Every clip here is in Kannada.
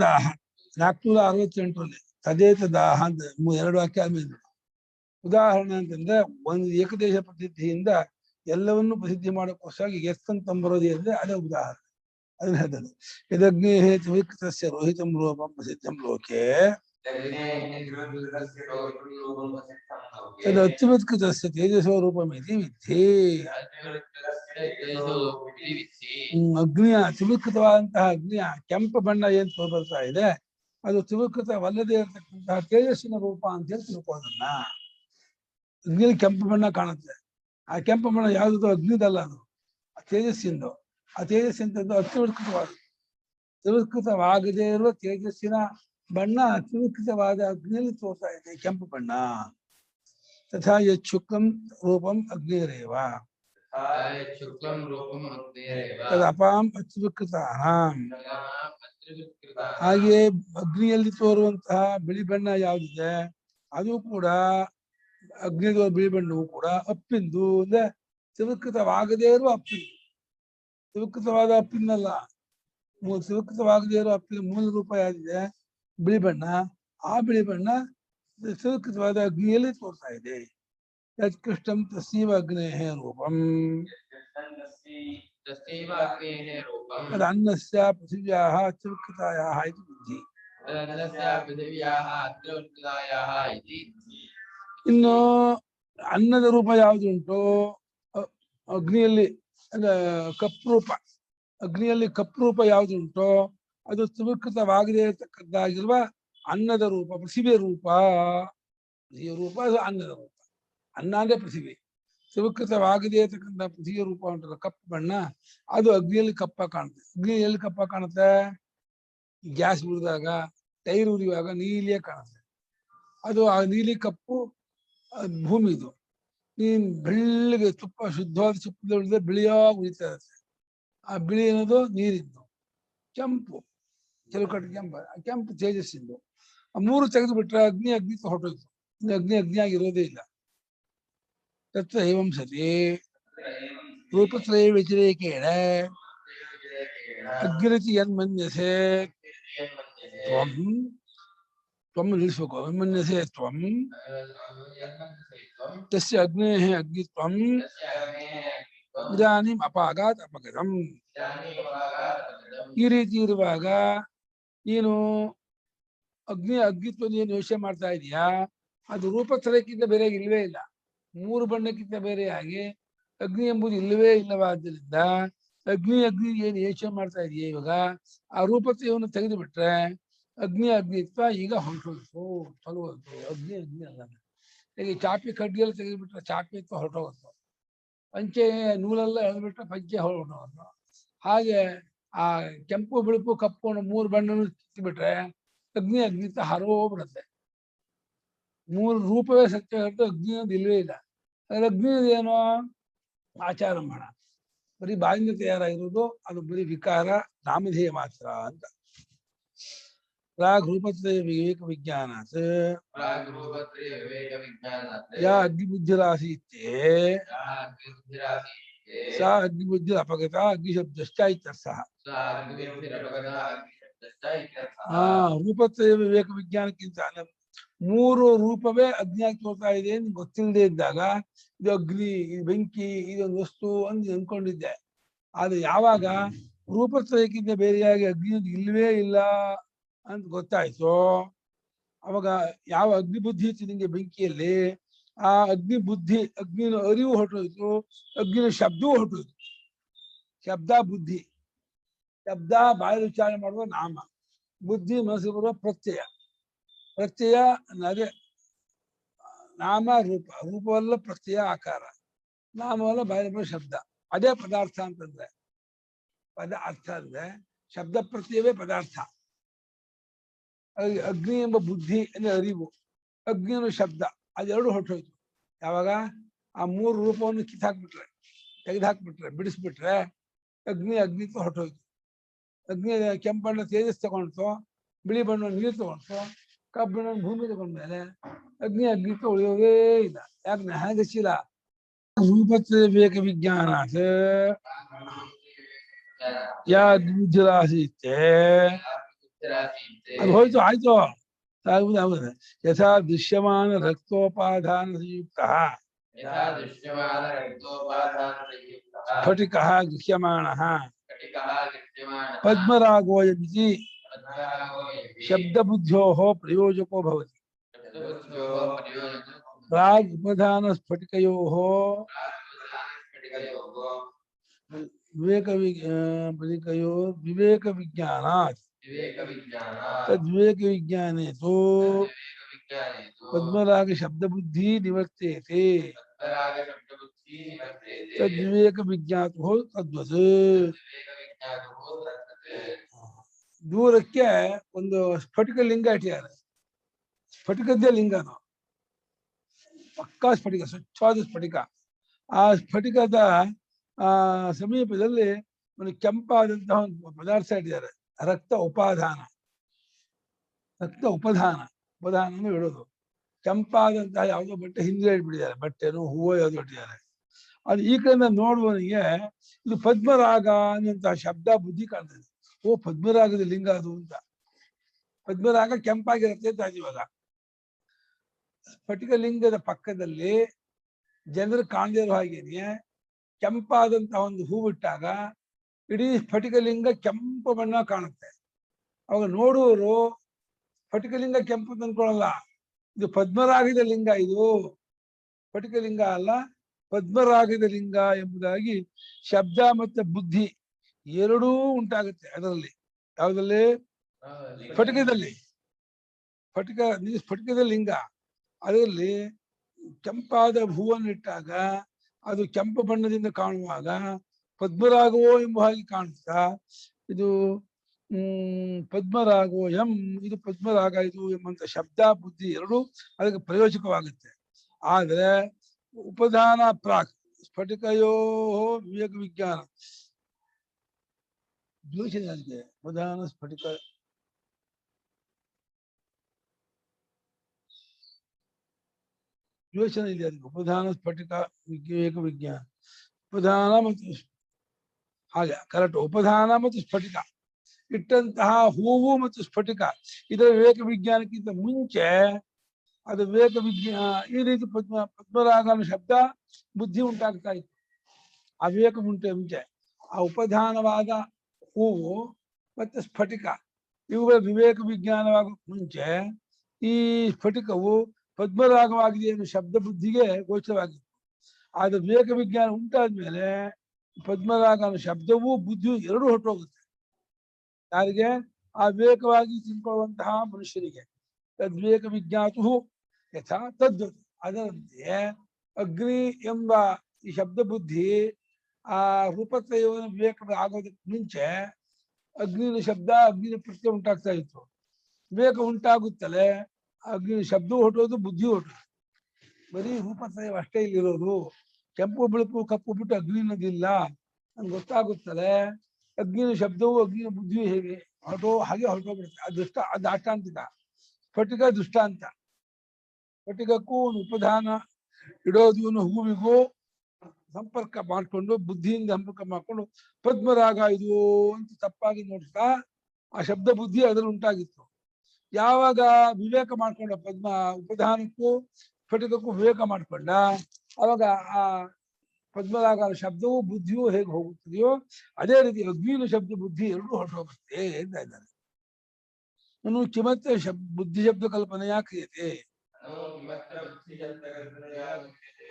ದಾಹ 468ರಲ್ಲಿ ತದೇತ ದಾಹ ಅಂತ 2 ವಾಕ್ಯ ಆದ್ಮೇಲೆ ಉದಾಹರಣೆ ಅಂತಂದ್ರೆ ಒಂದು ಏಕದೇಶ ಪ್ರಸಿದ್ಧಿಯಿಂದ ಎಲ್ಲವನ್ನೂ ಪ್ರಸಿದ್ಧಿ ಮಾಡೋಕ್ಕೋಸ್ಕರ ಎಷ್ಟಂತಂಬರೋದು ಅಂದ್ರೆ ಅದೇ ಉದಾಹರಣೆ. ಅದನ್ನ ಹೇಳ್ತದೆ. ಯದಗ್ನೇ ತ್ರಿವಿಕ್ರತಸ್ಯ ರೋಹಿತಂ ರೂಪಂ ಪ್ರಸಿದ್ಧಂ ಲೋಕೆ ತದತ್ಯುತ್ಕೃತಸ್ಯ ತೇಜಸೋ ರೂಪಮಿತಿ ವಿದ್ಧಿ. ಅಗ್ನಿಯ ತ್ರಿವಿಕೃತವಾದಂತಹ ಅಗ್ನಿಯ ಕೆಂಪು ಬಣ್ಣ ಏನ್ ಬರ್ತಾ ಇದೆ ಅದು ತ್ರಿವಿಕೃತವಲ್ಲದೆ ಇರತಕ್ಕಂತಹ ತೇಜಸ್ಸಿನ ರೂಪ ಅಂತ ಹೇಳಿ ತಿಳ್ಕೊಳ್ಳೋದನ್ನ. ಅಗ್ನಿಯಲ್ಲಿ ಕೆಂಪು ಬಣ್ಣ ಕಾಣುತ್ತೆ. ಆ ಕೆಂಪು ಬಣ್ಣ ಯಾವ್ದು ಅಗ್ನಿದಲ್ಲ, ಅದು ತೇಜಸ್ಸಿಂದು. ಆ ತೇಜಸ್ಸಿಂತದ್ದು ಅತ್ಯುತ್ಕೃತವಾದ ತ್ರಿವಿಕೃತವಾಗದೇ ಇರುವ ತೇಜಸ್ಸಿನ ಬಣ್ಣ ತ್ರಿವಿಕೃತವಾದ ಅಗ್ನಿಯಲ್ಲಿ ತೋರ್ತಾ ಇದೆ ಕೆಂಪು ಬಣ್ಣ. ತಥಾ ಯಚ್ಛುಕ್ಲಂ ರೂಪಂ ಅಗ್ನಿರೇವ ತದಪಾಂ ಅತ್ಯುತ್ಕೃತಾಂ. ಹಾಗೆಯೇ ಅಗ್ನಿಯಲ್ಲಿ ತೋರುವಂತಹ ಬಿಳಿ ಬಣ್ಣ ಯಾವುದಿದೆ ಅದು ಕೂಡ ಅಗ್ನಿಯ ಬಿಳಿ ಬಣ್ಣವು ಕೂಡ ಅಪ್ಪಿಂದು ಅಂದ್ರೆ ತ್ರಿವಿಕೃತವಾಗದೇ ಇರುವ ಅಪ್ಪಿಂದು. ತ್ರಿವಿಕೃತವಾದ ಅಪ್ಪಿನಲ್ಲ, ತ್ರಿವಿಕೃತವಾಗದೇ ಇರುವ ಅಪ್ಪಿನ ಮೂಲ ರೂಪ ಯಾವ್ದಿದೆ ಬಿಳಿ ಬಣ್ಣ. ಆ ಬಿಳಿ ಬಣ್ಣ ತ್ರಿವಿಕೃತವಾದ ಅಗ್ನಿಯಲ್ಲಿ ತೋರ್ತಾ ಇದೆ. ಯತ್ಕೃಷ್ಟಂ ತಸ್ಯೈವ ಅಗ್ನೇಃ ರೂಪಂ ತದನ್ನಸ್ಯ ಪೃಥಿವ್ಯಾಃ ತ್ರಿವಿಕೃತಾಯಾಃ ಇತಿ ಬುದ್ಧಿ. ಇನ್ನು ಅನ್ನದ ರೂಪ ಯಾವುದುಂಟು ಅಗ್ನಿಯಲ್ಲಿ ಕಪ್ಪು ರೂಪ, ಅಗ್ನಿಯಲ್ಲಿ ಕಪ್ಪು ರೂಪ ಯಾವುದುಂಟು ಅದು ತ್ರಿವಿಕೃತವಾಗದೇ ಇರತಕ್ಕದ್ದಾಗಿರುವ ಅನ್ನದ ರೂಪ, ಪೃಥಿವಿಯ ರೂಪ. ಪೃಥಿವಿಯ ರೂಪ ಅದು ಅನ್ನದ ರೂಪ. ಅನ್ನ ಅಂದ್ರೆ ಪೃಥಿವಿ. ತ್ರಿವಿಕೃತವಾಗದೇ ಇರತಕ್ಕಂಥ ಪೃಥಿವಿಯ ರೂಪ ಉಂಟಲ್ಲ ಕಪ್ಪು ಬಣ್ಣ, ಅದು ಅಗ್ನಿಯಲ್ಲಿ ಕಪ್ಪ ಕಾಣುತ್ತೆ. ಅಗ್ನಿಯಲ್ಲಿ ಕಪ್ಪ ಕಾಣುತ್ತೆ, ಗ್ಯಾಸ್ ಉರಿದಾಗ ಟೈರ್ ಉರಿಯುವಾಗ ನೀಲಿಯೇ ಕಾಣುತ್ತೆ. ಅದು ಆ ನೀಲಿ ಕಪ್ಪು ಭೂಮಿದು. ನೀನ್ ಬೆಳ್ಳಿಗೆ ತುಪ್ಪ ಶುದ್ಧವಾದ ತುಪ್ಪದ ಬಿಳಿಯಾಗಿ ಉಳಿತಾ ಇರುತ್ತೆ. ಆ ಬಿಳಿ ಅನ್ನೋದು ನೀರಿದ್ದು. ಕೆಂಪು ಕೆಲವು ಕೆಂಪು ತೇಜಸ್ಸಿಂದು. ಆ ಮೂರು ತೆಗೆದು ಬಿಟ್ರೆ ಅಗ್ನಿ ಹೊರಟೋಯ್ತು. ಅಗ್ನಿ ಆಗಿರೋದೇ ಇಲ್ಲ. ತತ್ರ ಏವಂ ಸತಿ ರೂಪತ್ರಯ ವ್ಯತಿರೇಕೇಣ ಅಗ್ನಿರತಿ ಯನ್ಮನ್ಯಸೆ ತ್ವಂ ನಿಲ್ಲಿಸ್ಬೇಕು. ಮನ್ಯಸೆ ತ್ವಂ ತಸ್ಯ ಅಗ್ನೇಃ ಅಗ್ನಿತ್ವಂ ಇದಾನೀಂ ಅಪಾಗಾತ್ ಅಪಗತಂ. ಈ ರೀತಿ ಇರುವಾಗ ನೀನು ಅಗ್ನಿತ್ವದ ಏನು ಯೋಚನೆ ಮಾಡ್ತಾ ಇದೀಯಾ ಅದು ರೂಪತ್ರಯಕ್ಕಿಂತ ಬೇರೆ ಇಲ್ಲವೇ ಇಲ್ಲ. ಮೂರು ಬಣ್ಣಕ್ಕಿಂತ ಬೇರೆಯಾಗಿ ಅಗ್ನಿ ಎಂಬುದು ಇಲ್ಲವೇ ಇಲ್ಲವಾದ್ದರಿಂದ ಅಗ್ನಿ ಏನು ಯೋಚನೆ ಮಾಡ್ತಾ ಇದೆಯಾ ಇವಾಗ ಆ ರೂಪತ್ರಯವನ್ನು ತೆಗೆದು ಬಿಟ್ರೆ ಅಗ್ನಿತ್ವ ಈಗ ಹೊರಟೋಯ್ತು, ತೊಲಗೋಯ್ತು. ಅಗ್ನಿ ಅಲ್ಲ. ಈಗ ಚಾಪಿ ಕಡ್ಡಿಯಲ್ಲಿ ತೆಗೆದುಬಿಟ್ರೆ ಚಾಪಿತ್ವ ಹೊರಟೋಗುತ್ತೆ. ಪಂಚೆ ನೂಲೆಲ್ಲ ಎಳೆದ್ಬಿಟ್ರೆ ಪಂಚೆ ಹೊರಟೋಗುತ್ತೆ. ಹಾಗೆ ಆ ಕೆಂಪು ಬಿಳುಪು ಕಪ್ಪು ಮೂರು ಬಣ್ಣನು ಕಿತ್ತಿಬಿಟ್ರೆ ಅಗ್ನಿತ್ವ ಹರೋಗ್ಬಿಡುತ್ತೆ. ಮೂರು ರೂಪವೇ ಸತ್ಯ ಹೊರತು ಅಗ್ನಿ ಅನ್ನೋದು ಇಲ್ಲವೇ ಇಲ್ಲ. ಅದ್ರ ಅಗ್ನಿಯದು ಏನೋ ಆಚಾರ ಮಾಡ, ಬರೀ ಬಾಯಿಂದ ತಯಾರಾಗಿರೋದು, ಅದು ಬರೀ ವಿಕಾರ ನಾಮಧೇಯ ಮಾತ್ರ ಅಂತ. ಪ್ರಾಗ್ ರೂಪತ್ರಯ ವಿವೇಕ ವಿಜ್ಞಾನಾತ್ ಯಾ ಅಗ್ನಿಬುದ್ಧಿರಾಸೀತ್ಯೇ ಸಾ ಅಗ್ನಿಬುದ್ಧಿ ಅಪಗತ ಅಗ್ನಿಶಬ್ದಶ್ಚ ಇತ್ಯರ್ಥಃ. ರೂಪತ್ರಯ ವಿವೇಕ ವಿಜ್ಞಾನಕ್ಕಿಂತ ಮೂರು ರೂಪವೇ ಅಗ್ನಿಯಾಗಿ ತೋರ್ತಾ ಇದೆ ಅಂತ ಗೊತ್ತಿಲ್ಲದೆ ಇದ್ದಾಗ ಇದು ಅಗ್ನಿ, ಇದು ಬೆಂಕಿ, ಇದೊಂದು ವಸ್ತು ಅಂತ ಅಂದ್ಕೊಂಡಿದ್ದೆ. ಆದ್ರೆ ಯಾವಾಗ ರೂಪತ್ರಯಕ್ಕಿಂತ ಬೇರೆಯಾಗಿ ಅಗ್ನಿಯೊಂದು ಇಲ್ಲವೇ ಇಲ್ಲ ಅಂತ ಗೊತ್ತಾಯ್ತು, ಅವಾಗ ಯಾವ ಅಗ್ನಿ ಬುದ್ಧಿ ಇತ್ತು ನಿಂಗೆ ಬೆಂಕಿಯಲ್ಲಿ, ಆ ಅಗ್ನಿ ಬುದ್ಧಿ, ಅಗ್ನಿನ ಅರಿವು ಹೊರಟೋಯ್ತು, ಅಗ್ನಿನ ಶಬ್ದವೂ ಹೊರಟೋಯ್ತು. ಶಬ್ದ ಬುದ್ಧಿ. ಶಬ್ದ ಬಾಯಲ್ಲಿ ಉಚ್ಚಾರಣೆ ಮಾಡುವ ನಾಮ, ಬುದ್ಧಿ ಮನಸ್ಸು ಬರುವ ಪ್ರತ್ಯಯ. ಪ್ರತ್ಯಯ ಅದೇ ನಾಮ ರೂಪ, ರೂಪವಲ್ಲ ಪ್ರತ್ಯಯ ಆಕಾರ, ನಾಮವಲ್ಲ ಬಾಯಿನ ಶಬ್ದ, ಅದೇ ಪದಾರ್ಥ ಅಂತಂದ್ರೆ. ಪದ ಅರ್ಥ ಅಂದ್ರೆ ಶಬ್ದ ಪ್ರತ್ಯವೇ ಪದಾರ್ಥ. ಅಗ್ನಿ ಎಂಬ ಬುದ್ಧಿ ಅಂದ್ರೆ ಅರಿವು, ಅಗ್ನಿ ಅನ್ನೋ ಶಬ್ದ, ಅದೆರಡು ಹೊರಟೋಯ್ತು. ಯಾವಾಗ ಆ ಮೂರು ರೂಪವನ್ನು ಕಿತ್ತಾಕ್ಬಿಟ್ರೆ, ತೆಗೆದುಹಾಕ್ಬಿಟ್ರೆ, ಬಿಡಿಸ್ಬಿಟ್ರೆ ಅಗ್ನಿ ಅಗ್ನಿತ್ವ ಹೊರಟೋಯ್ತು. ಅಗ್ನಿ ಕೆಂಪು ಬಣ್ಣ ತೇಜಸ್ ತಗೊಂಡ್ತು, ಬಿಳಿ ಬಣ್ಣ ನೀರು ತಗೊಂಡ್ತು, ಕಬ್ಬು ಬಣ್ಣ ಭೂಮಿ ತಗೊಂಡ್ಮೇಲೆ ಅಗ್ನಿ ಅಗ್ನಿತ್ವ ಉಳಿಯೋದೇ ಇಲ್ಲ. ಯಾಕೆ ಹಾಗಸಿಲ್ಲ? ರೂಪತ್ರಯ ವಿವೇಕ ವಿಜ್ಞಾನ ಯಾದ್ವಿಜರಾಸೀತೆ ಅದು ಹೋಯ್ತು, ಆಯ್ತು. ಯಥಾ ದೃಶ್ಯಮಾನ ರಕ್ತೋಪಾದಾನ ಸಂಯುಕ್ತ ಸ್ಫಟಿಕ ಗೃಹ್ಯಮಾಣ ಪದ್ಮರಾಗೋಯಮಿತಿ ಶಬ್ದಬುದ್ಧ್ಯೋ ಪ್ರಯೋಜಕೋ ಭವತಿ. ಪ್ರಾಗ್ ಉಪಧಾನ ಸ್ಫಟಿಕಯೋಃ ವಿವೇಕ ವಿವೇಕ ವಿಜ್ಞಾನಾತ್ ತದ್ವಿವೇಕ ವಿಜ್ಞಾನೇ ತೋ ಪದ್ಮರಾಗ ಶಬ್ದ ಬುದ್ಧಿ ನಿವರ್ತೇತೆ ತದ್ವಿವೇಕ ವಿಜ್ಞಾತೋ ತದ್ವತ್. ದೂರಕ್ಕೆ ಒಂದು ಸ್ಫಟಿಕ ಲಿಂಗ ಇಟ್ಟಿದ್ದಾರೆ. ಸ್ಫಟಿಕದ್ದೇ ಲಿಂಗ, ಅದು ಪಕ್ಕಾ ಸ್ಫಟಿಕ, ಸ್ವಚ್ಛವಾದ ಸ್ಫಟಿಕ. ಆ ಸ್ಫಟಿಕದ ಸಮೀಪದಲ್ಲಿ ಒಂದು ಕೆಂಪಾದಂತಹ ಒಂದು ಪದಾರ್ಥ ಇಟ್ಟಿದ್ದಾರೆ, ರಕ್ತ ಉಪಾದಾನ. ರಕ್ತ ಉಪಧಾನ, ಉಪಧಾನ ಇಡೋದು. ಕೆಂಪಾದಂತಹ ಯಾವುದೋ ಬಟ್ಟೆ ಹಿಂದೆ ಇಟ್ಬಿಟ್ಟಿದ್ದಾರೆ, ಬಟ್ಟೆನೋ ಹೂವೋ ಯಾವ್ದು ಇಟ್ಟಿದ್ದಾರೆ. ಅದು ಈ ಕಡೆಯಿಂದ ನೋಡುವವನಿಗೆ ಇದು ಪದ್ಮರಾಗ ಅನ್ನುವಂತಹ ಶಬ್ದ ಬುದ್ಧಿ ಕಾಣ್ತದೆ. ಓ, ಪದ್ಮರಾಗದ ಲಿಂಗ ಅದು ಅಂತ. ಪದ್ಮರಾಗ ಕೆಂಪಾಗಿರುತ್ತೆ ಅಂತ ಇವಾಗ. ಸ್ಫಟಿಕ ಲಿಂಗದ ಪಕ್ಕದಲ್ಲಿ ಜನರು ಕಾಣದೇ ಇರೋ ಹಾಗೇನೆ ಕೆಂಪಾದಂತಹ ಒಂದು ಹೂವಿಟ್ಟಾಗ ಇಡೀ ಸ್ಫಟಿಕ ಲಿಂಗ ಕೆಂಪು ಬಣ್ಣ ಕಾಣುತ್ತೆ. ಅವಾಗ ನೋಡುವವರು ಸ್ಫಟಿಕ ಲಿಂಗ ಕೆಂಪು ತಂದ್ಕೊಳ್ಳಲ್ಲ, ಇದು ಪದ್ಮರಾಗದ ಲಿಂಗ, ಇದು ಸ್ಫಟಿಕ ಲಿಂಗ ಅಲ್ಲ, ಪದ್ಮರಾಗದ ಲಿಂಗ ಎಂಬುದಾಗಿ ಶಬ್ದ ಮತ್ತೆ ಬುದ್ಧಿ ಎರಡೂ ಉಂಟಾಗುತ್ತೆ ಅದರಲ್ಲಿ. ಯಾವುದಲ್ಲಿ? ಸ್ಫಟಿಕದಲ್ಲಿ. ಸ್ಫಟಿಕದ ಲಿಂಗ, ಅದರಲ್ಲಿ ಕೆಂಪಾದ ಹೂವನ್ನು ಇಟ್ಟಾಗ ಅದು ಕೆಂಪು ಬಣ್ಣದಿಂದ ಕಾಣುವಾಗ ಪದ್ಮರಾಗವೋ ಎಂಬ ಹಾಗೆ ಕಾಣುತ್ತಾ ಇದು ಪದ್ಮರಾಗೋ ಇದು ಪದ್ಮರಾಗ ಇದು ಎಂಬಂತ ಶಬ್ದ ಬುದ್ಧಿ ಎರಡು ಅದಕ್ಕೆ ಪ್ರಯೋಜಕವಾಗುತ್ತೆ. ಆದ್ರೆ ಉಪಧಾನ ಪ್ರಾಕ್ ಸ್ಫಟಿಕಯೋ ವಿವೇಕ ವಿಜ್ಞಾನ ಯೋಚನೆ. ಉಪಧಾನ ಸ್ಫಟಿಕ ಯೋಚನೆ ಇದೆ, ಅದಕ್ಕೆ ಉಪಧಾನ ಸ್ಫಟಿಕ ವಿವೇಕ ವಿಜ್ಞಾನ. ಉಪಧಾನ ಮತ್ತು ಹಾಗೆ ಕರೆಕ್ಟ್. ಉಪಧಾನ ಮತ್ತು ಸ್ಫಟಿಕ ಇಟ್ಟಂತಹ ಹೂವು ಮತ್ತು ಸ್ಫಟಿಕ ಇದರ ವಿವೇಕ ವಿಜ್ಞಾನಕ್ಕಿಂತ ಮುಂಚೆ ಅದು ವಿವೇಕ ವಿಜ್ಞಾನ ಈ ರೀತಿ ಪದ್ಮರಾಗನ ಶಬ್ದ ಬುದ್ಧಿ ಉಂಟಾಗ್ತಾ ಇತ್ತು. ಆ ವಿವೇಕ ಮುಂಚೆ ಆ ಉಪಧಾನವಾದ ಹೂವು ಮತ್ತೆ ಸ್ಫಟಿಕ ಇವುಗಳ ವಿವೇಕ ವಿಜ್ಞಾನವಾಗ ಮುಂಚೆ ಈ ಸ್ಫಟಿಕವು ಪದ್ಮರಾಗವಾಗಿದೆ ಅನ್ನೋ ಶಬ್ದ ಬುದ್ಧಿಗೆ ಗೋಚರವಾಗಿತ್ತು. ಆದ್ರೆ ವಿವೇಕ ವಿಜ್ಞಾನ ಉಂಟಾದ್ಮೇಲೆ ಪದ್ಮರಾಗ ಅನ್ನೋ ಶಬ್ದವೂ ಬುದ್ಧಿಯು ಎರಡೂ ಹೊರಟೋಗುತ್ತೆ. ಯಾರಿಗೆ? ಆ ವಿವೇಕವಾಗಿ ತಿಳ್ಕೊಳ್ಳುವಂತಹ ಮನುಷ್ಯರಿಗೆ. ತದ್ವಿವೇಕ ವಿಜ್ಞಾತು ಯಥಾ ತದ್ವತ್. ಅದರಂತೆ ಅಗ್ನಿ ಎಂಬ ಈ ಶಬ್ದ ಬುದ್ಧಿ ಆ ರೂಪತ್ರಯವನ್ನು ವಿವೇಕ ಆಗೋದಕ್ಕೆ ಮುಂಚೆ ಅಗ್ನಿನ ಶಬ್ದ ಅಗ್ನಿನ ಪ್ರತ್ಯಯ ಉಂಟಾಗ್ತಾ ಇತ್ತು. ವಿವೇಕ ಉಂಟಾಗುತ್ತಲೇ ಅಗ್ನಿ ಶಬ್ದವೂ ಹೊಟ್ಟೋದು, ಬುದ್ಧಿಯೂ ಹೊಟ್ಟೋದು. ಬರೀ ರೂಪತ್ರಯ ಅಷ್ಟೇ ಇಲ್ಲಿರೋದು. ಕೆಂಪು ಬಿಳುಪು ಕಪ್ಪು ಬಿಟ್ಟು ಅಗ್ನಿ ಅನ್ನೋದಿಲ್ಲ ನನ್ಗೆ ಗೊತ್ತಾಗುತ್ತಲೇ ಅಗ್ನಿನ ಶಬ್ದವು ಅಗ್ನಿನ ಬುದ್ಧಿಯು ಹೇಗೆ ಹಾಗೆ ಹೊರಟೋಗ್ಬಿಡುತ್ತೆ. ಅದು ಆಷ್ಟಾಂತಿಕ. ಸ್ಫಟಿಕ ದೃಷ್ಟಾಂತ. ಸ್ಫಟಿಕಕ್ಕೂ ಒಂದು ಉಪಧಾನ ಇಡೋದು ಹೂವಿಗೂ ಸಂಪರ್ಕ ಮಾಡ್ಕೊಂಡು ಬುದ್ಧಿಯಿಂದ ಸಂಪರ್ಕ ಮಾಡ್ಕೊಂಡು ಪದ್ಮರಾಗ ಇದು ಅಂತ ತಪ್ಪಾಗಿ ನೋಡ್ತಾ ಆ ಶಬ್ದ ಬುದ್ಧಿ ಅದರಲ್ಲಿ ಉಂಟಾಗಿತ್ತು. ಯಾವಾಗ ವಿವೇಕ ಮಾಡ್ಕೊಂಡ ಉಪಧಾನಕ್ಕೂ ಸ್ಫಟಿಕಕ್ಕೂ ವಿವೇಕ ಮಾಡ್ಕೊಂಡ ಅವಾಗ ಆ ಪದ್ಮರಾಗ ಶಬ್ದವೂ ಬುದ್ಧಿಯೂ ಹೇಗೆ ಹೋಗುತ್ತದೆಯೋ ಅದೇ ರೀತಿ ಅಗ್ನಿನ ಶಬ್ದ ಬುದ್ಧಿ ಎರಡೂ ಹೊರಟೋಗುತ್ತೆ ಅಂತ ಇದ್ದಾರೆ. ನಾನು ಕಿಮತ್ತೆ ಬುದ್ಧಿ ಶಬ್ದ ಕಲ್ಪನೆಯ ಕ್ರಿಯತೆ.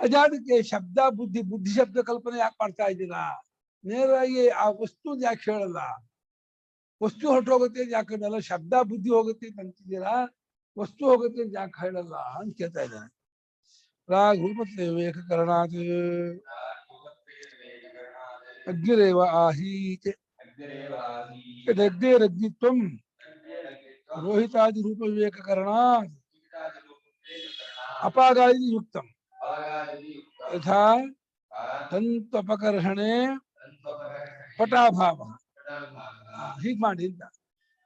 ಅದಾದಕ್ಕೆ ಶಬ್ದ ಬುದ್ಧಿ ಶಬ್ದ ಕಲ್ಪನೆ ಯಾಕೆ ಮಾಡ್ತಾ ಇದ್ದೀರಾ? ನೇರವಾಗಿ ಆ ವಸ್ತು ಯಾಕೆ ಹೇಳಲ್ಲ? ವಸ್ತು ಹೊರಟೋಗುತ್ತೆ ಅಂತ ಯಾಕೆ ಹೇಳಲ್ಲ? ಶಬ್ದ ಬುದ್ಧಿ ಹೋಗುತ್ತೆ ಅಂತ ಅಂತಿದ್ದೀರಾ, ವಸ್ತು ಹೋಗುತ್ತೆ ಅಂತ ಯಾಕೆ ಹೇಳಲ್ಲ ಅಂತ ಕೇಳ್ತಾ ಇದ್ದಾನೆ. ರಾಗ್ ರೂಪತ್ರಯ ಏಕಕರಣಾತ್ ಅಗ್ನಿರೇವ ಆಹೀತ್ ಯದಗ್ನೇರಗ್ನಿತ್ವಂ ರೋಹಿತಾದಿ ರೂಪ ವಿವೇಕಕರಣಾತ್ ಅಪಾಗಾದಿ ಯುಕ್ತಂ ಯಥಾ ತಂತ್ವಪಕರ್ಷಣೆ ಪಟಾಭಾವ. ಹೀಗ್ ಮಾಡಿ ಅಂತ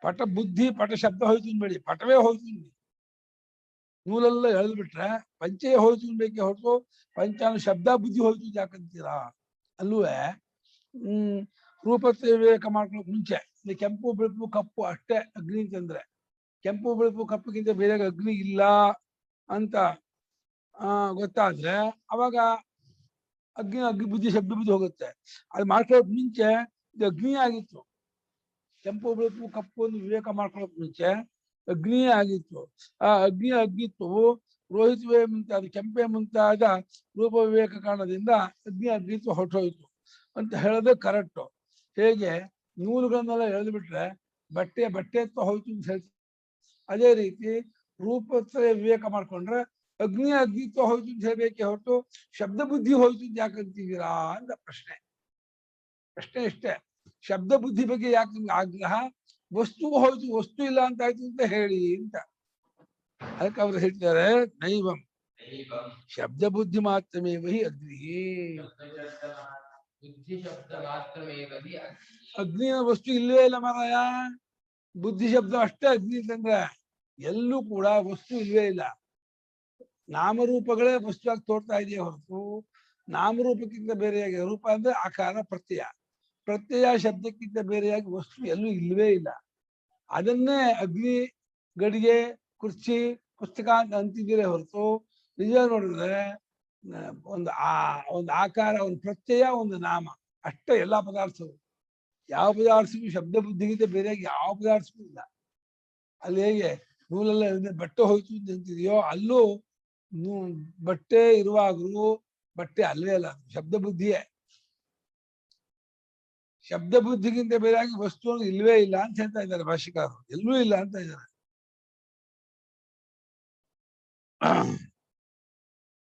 ಪಟ ಬುದ್ಧಿ ಪಟ ಶಬ್ದ ಹೋಯ್ತು ಬೇಡಿ, ಪಟವೇ ಹೋಯ್ತು ನೂಲೆಲ್ಲ ಎಳೆದು ಬಿಟ್ರೆ ಪಂಚೆ ಹೋಯ್ತು ಬೇಕೆ ಹೊರತು ಪಂಚಾನು ಶಬ್ದ ಬುದ್ಧಿ ಹೋಯ್ತು ಯಾಕಂತೀರಾ? ಅಲ್ಲೂವೆ ರೂಪത്തെ ವಿವೇಕ ಮಾಡ್ಕೊಳ್ಳೋಕೆ ಮುಂಚೆ ಕೆಂಪು ಬೆಳಪು ಕಪ್ಪು ಅಷ್ಟೇ ಅಗ್ನಿ ಅಂತಂದ್ರೆ, ಕೆಂಪು ಬೆಳಪು ಕಪ್ಪುಗಿಂತ ಬೇರೆ ಅಗ್ನಿ ಇಲ್ಲ ಅಂತ ಗೊತ್ತಾದ್ರೆ ಅವಾಗ ಅಗ್ನಿ ಬುದ್ಧಿ ಶಬ್ದ ಬುದ್ಧಿ ಹೋಗುತ್ತೆ. ಅದು ಮಾಡ್ಕೊಳ್ಳೋಕೆ ಮುಂಚೆ ಇದು ಅಗ್ನಿ ಆಗಿತ್ತು. ಕೆಂಪು ಬೆಳಪು ಕಪ್ಪು ಒಂದು ವಿವೇಕ ಮಾಡ್ಕೊಳ್ಳೋಕೆ ಮುಂಚೆ ಅಗ್ನಿಯೇ ಆಗಿತ್ತು. ಆ ಅಗ್ನಿತ್ವವು ರೋಹಿತವೇ ಮುಂತಾದ ಕೆಂಪೆ ಮುಂತಾದ ರೂಪ ವಿವೇಕ ಕಾರಣದಿಂದ ಅಗ್ನಿತ್ವ ಹೊರಟೋಯ್ತು ಅಂತ ಹೇಳೋದೇ ಕರೆಕ್ಟು. ಹೇಗೆ ನೂಲುಗಳನ್ನೆಲ್ಲ ಎಳೆದು ಬಿಟ್ರೆ ಬಟ್ಟೆತ್ವ ಹೋಯ್ತು ಅಂತ ಹೇಳ್ತೀವಿ, ಅದೇ ರೀತಿ ರೂಪತ್ರಯ ವಿವೇಕ ಮಾಡ್ಕೊಂಡ್ರೆ ಅಗ್ನಿತ್ವ ಹೋಯ್ತು ಅಂತ ಹೇಳ್ಬೇಕೆ ಹೊರತು ಶಬ್ದ ಬುದ್ಧಿ ಹೋಯ್ತು ಅಂತ ಯಾಕಂತಿದ್ದೀರಾ ಅಂತ ಪ್ರಶ್ನೆ ಇಷ್ಟೇ. ಶಬ್ದ ಬುದ್ಧಿ ಬಗ್ಗೆ ಯಾಕೆ ಆಗ್ರಹ? ವಸ್ತು ಹೋಯ್ತು, ವಸ್ತು ಇಲ್ಲ ಅಂತ ಆಯ್ತು ಅಂತ ಹೇಳಿ ಅಂತ. ಅದಕ್ಕೆ ಅವ್ರು ಹೇಳ್ತಾರೆ ನೈವಂ ಶಬ್ದ ಬುದ್ಧಿ ಮಾತ್ರಮೇವ ಹಿ ಅಗ್ನಿ. ಅಗ್ನಿಯ ವಸ್ತು ಇಲ್ಲವೇ ಇಲ್ಲ ಮಾರಾಯ. ಬುದ್ಧಿ ಶಬ್ದ ಅಷ್ಟೇ ಅಗ್ನಿ ಅಂತಂದ್ರೆ ಎಲ್ಲೂ ಕೂಡ ವಸ್ತು ಇಲ್ವೇ ಇಲ್ಲ. ನಾಮರೂಪಗಳೇ ವಸ್ತುವಾಗಿ ತೋರ್ತಾ ಇದೆಯೇ ಹೊರತು ನಾಮರೂಪಕ್ಕಿಂತ ಬೇರೆಯಾಗಿ, ರೂಪ ಅಂದ್ರೆ ಆಕಾರ ಪ್ರತ್ಯಯ ಶಬ್ದಕ್ಕಿಂತ ಬೇರೆಯಾಗಿ ವಸ್ತು ಎಲ್ಲೂ ಇಲ್ವೇ ಇಲ್ಲ. ಅದನ್ನೇ ಅಗ್ನಿ, ಗಡಿಗೆ, ಕುರ್ಚಿ, ಪುಸ್ತಕ ಅಂತ ಅಂತಿದ್ದೀರೇ ಹೊರತು ನಿಜ ನೋಡಿದ್ರೆ ಒಂದು ಆಕಾರ, ಒಂದು ಪ್ರತ್ಯಯ, ಒಂದು ನಾಮ ಅಷ್ಟೇ ಎಲ್ಲಾ ಪದಾರ್ಥವು. ಯಾವ ಪದಾರ್ಥವೂ ಶಬ್ದ ಬುದ್ಧಿಗಿಂತ ಬೇರೆಯಾಗಿ ಯಾವ ಪದಾರ್ಥವೂ ಇಲ್ಲ. ಅಲ್ಲಿ ಹೇಗೆ ನೂಲೆಲ್ಲ ಬಟ್ಟೆ ಹೋಯ್ತು ಅಂತಿದೆಯೋ ಅಲ್ಲೂ ಬಟ್ಟೆ ಇರುವಾಗಲೂ ಬಟ್ಟೆ ಅಲ್ವೇ ಅಲ್ಲ, ಶಬ್ದ ಬುದ್ಧಿಯೇ. ಶಬ್ದ ಬುದ್ಧಿಗಿಂತ ಬೇರೆಯಾಗಿ ವಸ್ತು ಇಲ್ವೇ ಇಲ್ಲ ಅಂತ ಹೇಳ್ತಾ ಇದ್ದಾರೆ ಭಾಷಿಕಾರರು. ಎಲ್ಲೂ ಇಲ್ಲ ಅಂತ ಇದ್ದಾರೆ.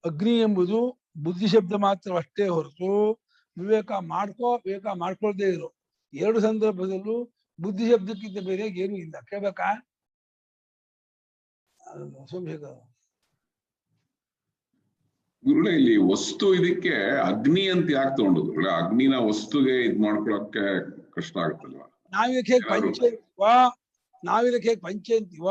ಅಗ್ನಿ ಎಂಬುದು ಬುದ್ಧಿ ಶಬ್ದ ಮಾತ್ರವಷ್ಟೇ ಹೊರತು ವಿವೇಕ ಮಾಡ್ಕೊಳ್ದೇ ಇರೋ ಎರಡು ಸಂದರ್ಭದಲ್ಲೂ ಬುದ್ಧಿ ಶಬ್ದಕ್ಕಿಂತ ಬೇರೆ ಏನೂ ಇಲ್ಲ. ಕೇಳ್ಬೇಕಾ? ಸೋಮಶೇಖರ್ ಗುರುಳೆ, ಇಲ್ಲಿ ವಸ್ತು ಇದಕ್ಕೆ ಅಗ್ನಿ ಅಂತ ಯಾಕೆ ತಗೊಂಡು ಗುರುಳೆ? ಅಗ್ನಿನ ವಸ್ತುಗೆ ಇದ್ ಮಾಡ್ಕೊಳಕ್ಕೆ ಕಷ್ಟ ಆಗುತ್ತಲ್ವಾ? ನಾವಿದಕ್ಕೆ ಹೇಗೆ ಪಂಚೆ ಅಂತೀವ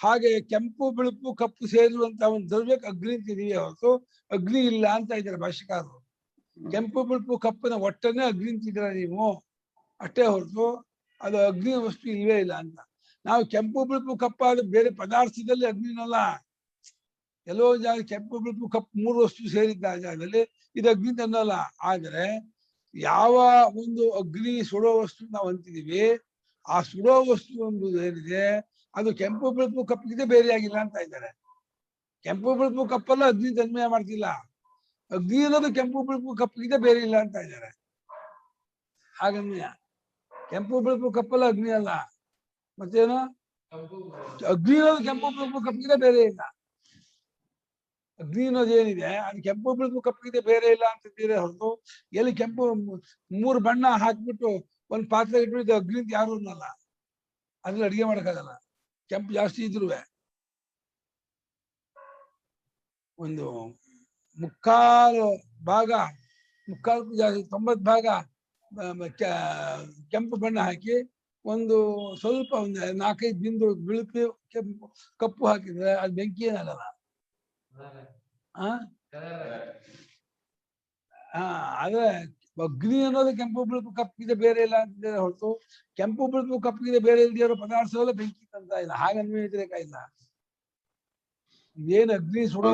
ಹಾಗೆ ಕೆಂಪು ಬಿಳುಪು ಕಪ್ಪು ಸೇರುವಂತ ಒಂದು ದ್ರವ್ಯಕ್ಕೆ ಅಗ್ನಿ ಅಂತಿದೀವಿ ಹೊರತು ಅಗ್ನಿ ಇಲ್ಲ ಅಂತ ಇದ್ದಾರೆ ಭಾಷಿಕಾರರು. ಕೆಂಪು ಬಿಳುಪು ಕಪ್ಪಿನ ಒಟ್ಟನ್ನೇ ಅಗ್ನಿ ಅಂತಿದ್ದೀರ ನೀವು, ಅಷ್ಟೇ ಹೊರತು ಅದು ಅಗ್ನಿ ವಸ್ತು ಇಲ್ವೇ ಇಲ್ಲ ಅಂತ. ನಾವು ಕೆಂಪು ಬಿಳುಪು ಕಪ್ಪಾದ ಬೇರೆ ಪದಾರ್ಥದಲ್ಲಿ ಅಗ್ನಿನಲ್ಲ. ಎಲ್ಲೋ ಜಾಗ ಕೆಂಪು ಬಿಳುಪು ಕಪ್ಪು ಮೂರು ವಸ್ತು ಸೇರಿದ್ದ ಜಾಗದಲ್ಲಿ ಇದು ಅಗ್ನಿ ಅನ್ನಲ್ಲ. ಆದರೆ ಯಾವ ಒಂದು ಅಗ್ನಿ ಸುಡೋ ವಸ್ತು ನಾವು ಅಂತಿದೀವಿ, ಆ ಸುಡೋ ವಸ್ತು ಎಂಬುದು ಏನಿದೆ ಅದು ಕೆಂಪು ಬಿಳುಪು ಕಪ್ಪಿಗೆ ಬೇರೆಯಾಗಿಲ್ಲ ಅಂತ ಇದ್ದಾರೆ. ಕೆಂಪು ಬಿಳುಪು ಕಪ್ಪಲ್ಲ ಅಗ್ನಿ ತನ್ಮಯ ಮಾಡ್ತಿಲ್ಲ. ಅಗ್ನಿ ಅನ್ನೋದು ಕೆಂಪು ಬಿಳುಪು ಕಪ್ಪಿಗೆ ಬೇರೆ ಇಲ್ಲ ಅಂತ ಇದ್ದಾರೆ. ಹಾಗನ್ಯ ಕೆಂಪು ಬಿಳುಪು ಕಪ್ಪಲ್ಲ ಅಗ್ನಿ ಅಲ್ಲ, ಮತ್ತೇನು ಅಗ್ನಿ ಅನ್ನೋದು ಕೆಂಪು ಬಿಳುಪು ಕಪ್ಪಿಗೆ ಬೇರೆ ಇಲ್ಲ. ಅಗ್ನಿ ಅನ್ನೋದು ಏನಿದೆ ಅದು ಕೆಂಪು ಬಿಳುಪು ಕಪ್ಪಿಗೆ ಬೇರೆ ಇಲ್ಲ ಅಂತಿದ್ದೀರಿ ಹೊರತು ಎಲ್ಲಿ ಕೆಂಪು ಮೂರು ಬಣ್ಣ ಹಾಕ್ಬಿಟ್ಟು ಒಂದು ಪಾತ್ರೆ ಇಟ್ಬಿಟ್ಟು ಅಗ್ನಿ ಅಂತ ಯಾರು ಅನ್ನಲ್ಲ. ಅದ್ರಲ್ಲಿ ಅಡಿಗೆ ಮಾಡಕ್ಕಾಗಲ್ಲ. ಕೆಂಪು ಜಾಸ್ತಿ ಇದ್ರು ಒಂದು ಮುಕ್ಕಾಲು ಜಾಸ್ತಿ 90 ಭಾಗ ಕೆಂಪು ಬಣ್ಣ ಹಾಕಿ ಒಂದು ಸ್ವಲ್ಪ ಒಂದು 4-5 ಬಿಂದು ಬಿಳುಪು ಕಪ್ಪು ಹಾಕಿದ್ರೆ ಅದು ಬೆಂಕಿ ಏನಾಗಲ್ಲ. ಆದ್ರೆ ಅಗ್ನಿ ಅನ್ನೋದು ಕೆಂಪು ಬಿಳುಪು ಕಪ್ಪಿಗೆ ಬೇರೆ ಇಲ್ಲ ಅಂತಿದ್ರೆ ಹೊರತು ಕೆಂಪು ಬಿಳುಪು ಕಪ್ಪಿಗೆ ಬೇರೆ ಇಲ್ದಿರೋ ಪದಾರ್ಥವೆಲ್ಲ ಬೆಂಕಿ ತಂತ ಇಲ್ಲ. ಹಾಗನ್ವೇತಿರೇಕಾಯಿಲ್ಲ. ಏನು ಅಗ್ನಿ ಸುಡೋ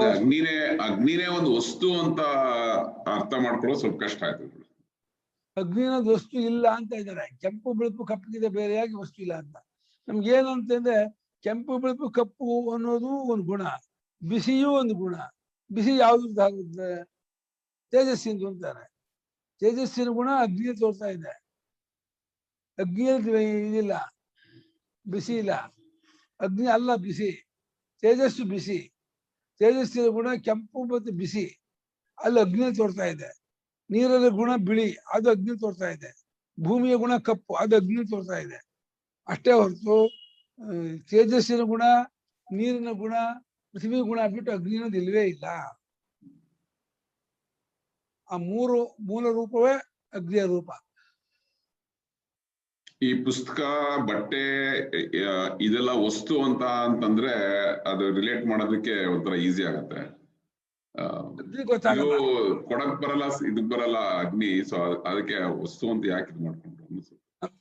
ಅಗ್ನಿನೇ ಒಂದು ವಸ್ತು ಅಂತ ಅರ್ಥ ಮಾಡ್ಕೊಳ್ಳೋದು ಸ್ವಲ್ಪ ಕಷ್ಟ ಆಯ್ತು. ಅಗ್ನಿ ಅನ್ನೋದು ವಸ್ತು ಇಲ್ಲ ಅಂತ ಇದ್ದಾರೆ. ಕೆಂಪು ಬಿಳುಪು ಕಪ್ಪಿಗೆ ಬೇರೆಯಾಗಿ ವಸ್ತು ಇಲ್ಲ ಅಂತ. ನಮ್ಗೇನು ಅಂತಂದ್ರೆ ಕೆಂಪು ಬಿಳುಪು ಕಪ್ಪು ಅನ್ನೋದು ಒಂದು ಗುಣ, ಬಿಸಿಯೂ ಒಂದು ಗುಣ. ಬಿಸಿ ಯಾವ್ದು ಆಗುತ್ತೆ? ತೇಜಸ್ಸಿಂದು ಅಂತಾರೆ. ತೇಜಸ್ಸಿನ ಗುಣ ಅಗ್ನಿ ತೋರ್ತಾ ಇದೆ. ಅಗ್ನಿಯಲ್ಲಿ ಇದಿಲ್ಲ, ಬಿಸಿ ಇಲ್ಲ. ಅಗ್ನಿ ಅಲ್ಲ ಬಿಸಿ, ತೇಜಸ್ಸು ಬಿಸಿ. ತೇಜಸ್ಸಿನ ಗುಣ ಕೆಂಪು ಮತ್ತು ಬಿಸಿ, ಅಲ್ಲಿ ಅಗ್ನಿ ತೋರ್ತಾ ಇದೆ. ನೀರಲ್ಲಿ ಗುಣ ಬಿಳಿ, ಅದು ಅಗ್ನಿ ತೋರ್ತಾ ಇದೆ. ಭೂಮಿಯ ಗುಣ ಕಪ್ಪು, ಅದು ಅಗ್ನಿ ತೋರ್ತಾ ಇದೆ. ಅಷ್ಟೇ ಹೊರತು ತೇಜಸ್ಸಿನ ಗುಣ, ನೀರಿನ ಗುಣ, ಪೃಥ್ವಿ ಗುಣ ಬಿಟ್ಟು ಅಗ್ನಿ ಅನ್ನೋದು ಇಲ್ವೇ ಇಲ್ಲ. ಆ ಮೂರು ಮೂಲ ರೂಪವೇ ಅಗ್ನಿಯ ರೂಪ. ಈ ಪುಸ್ತಕ, ಬಟ್ಟೆ, ಇದೆಲ್ಲ ವಸ್ತು ಅಂತಂದ್ರೆ ಅದು ರಿಲೇಟ್ ಮಾಡೋದಕ್ಕೆ ಒಂಥರ ಈಸಿ ಆಗತ್ತೆ. ಇದು ಕೊಡಕ್ ಬರಲ್ಲ, ಇದಕ್ ಬರಲ್ಲ ಅಗ್ನಿ, ಸೊ ಅದಕ್ಕೆ ವಸ್ತು ಅಂತ ಯಾಕೆ ಇದು ಮಾಡ್ಕೊಂಡ್ರು?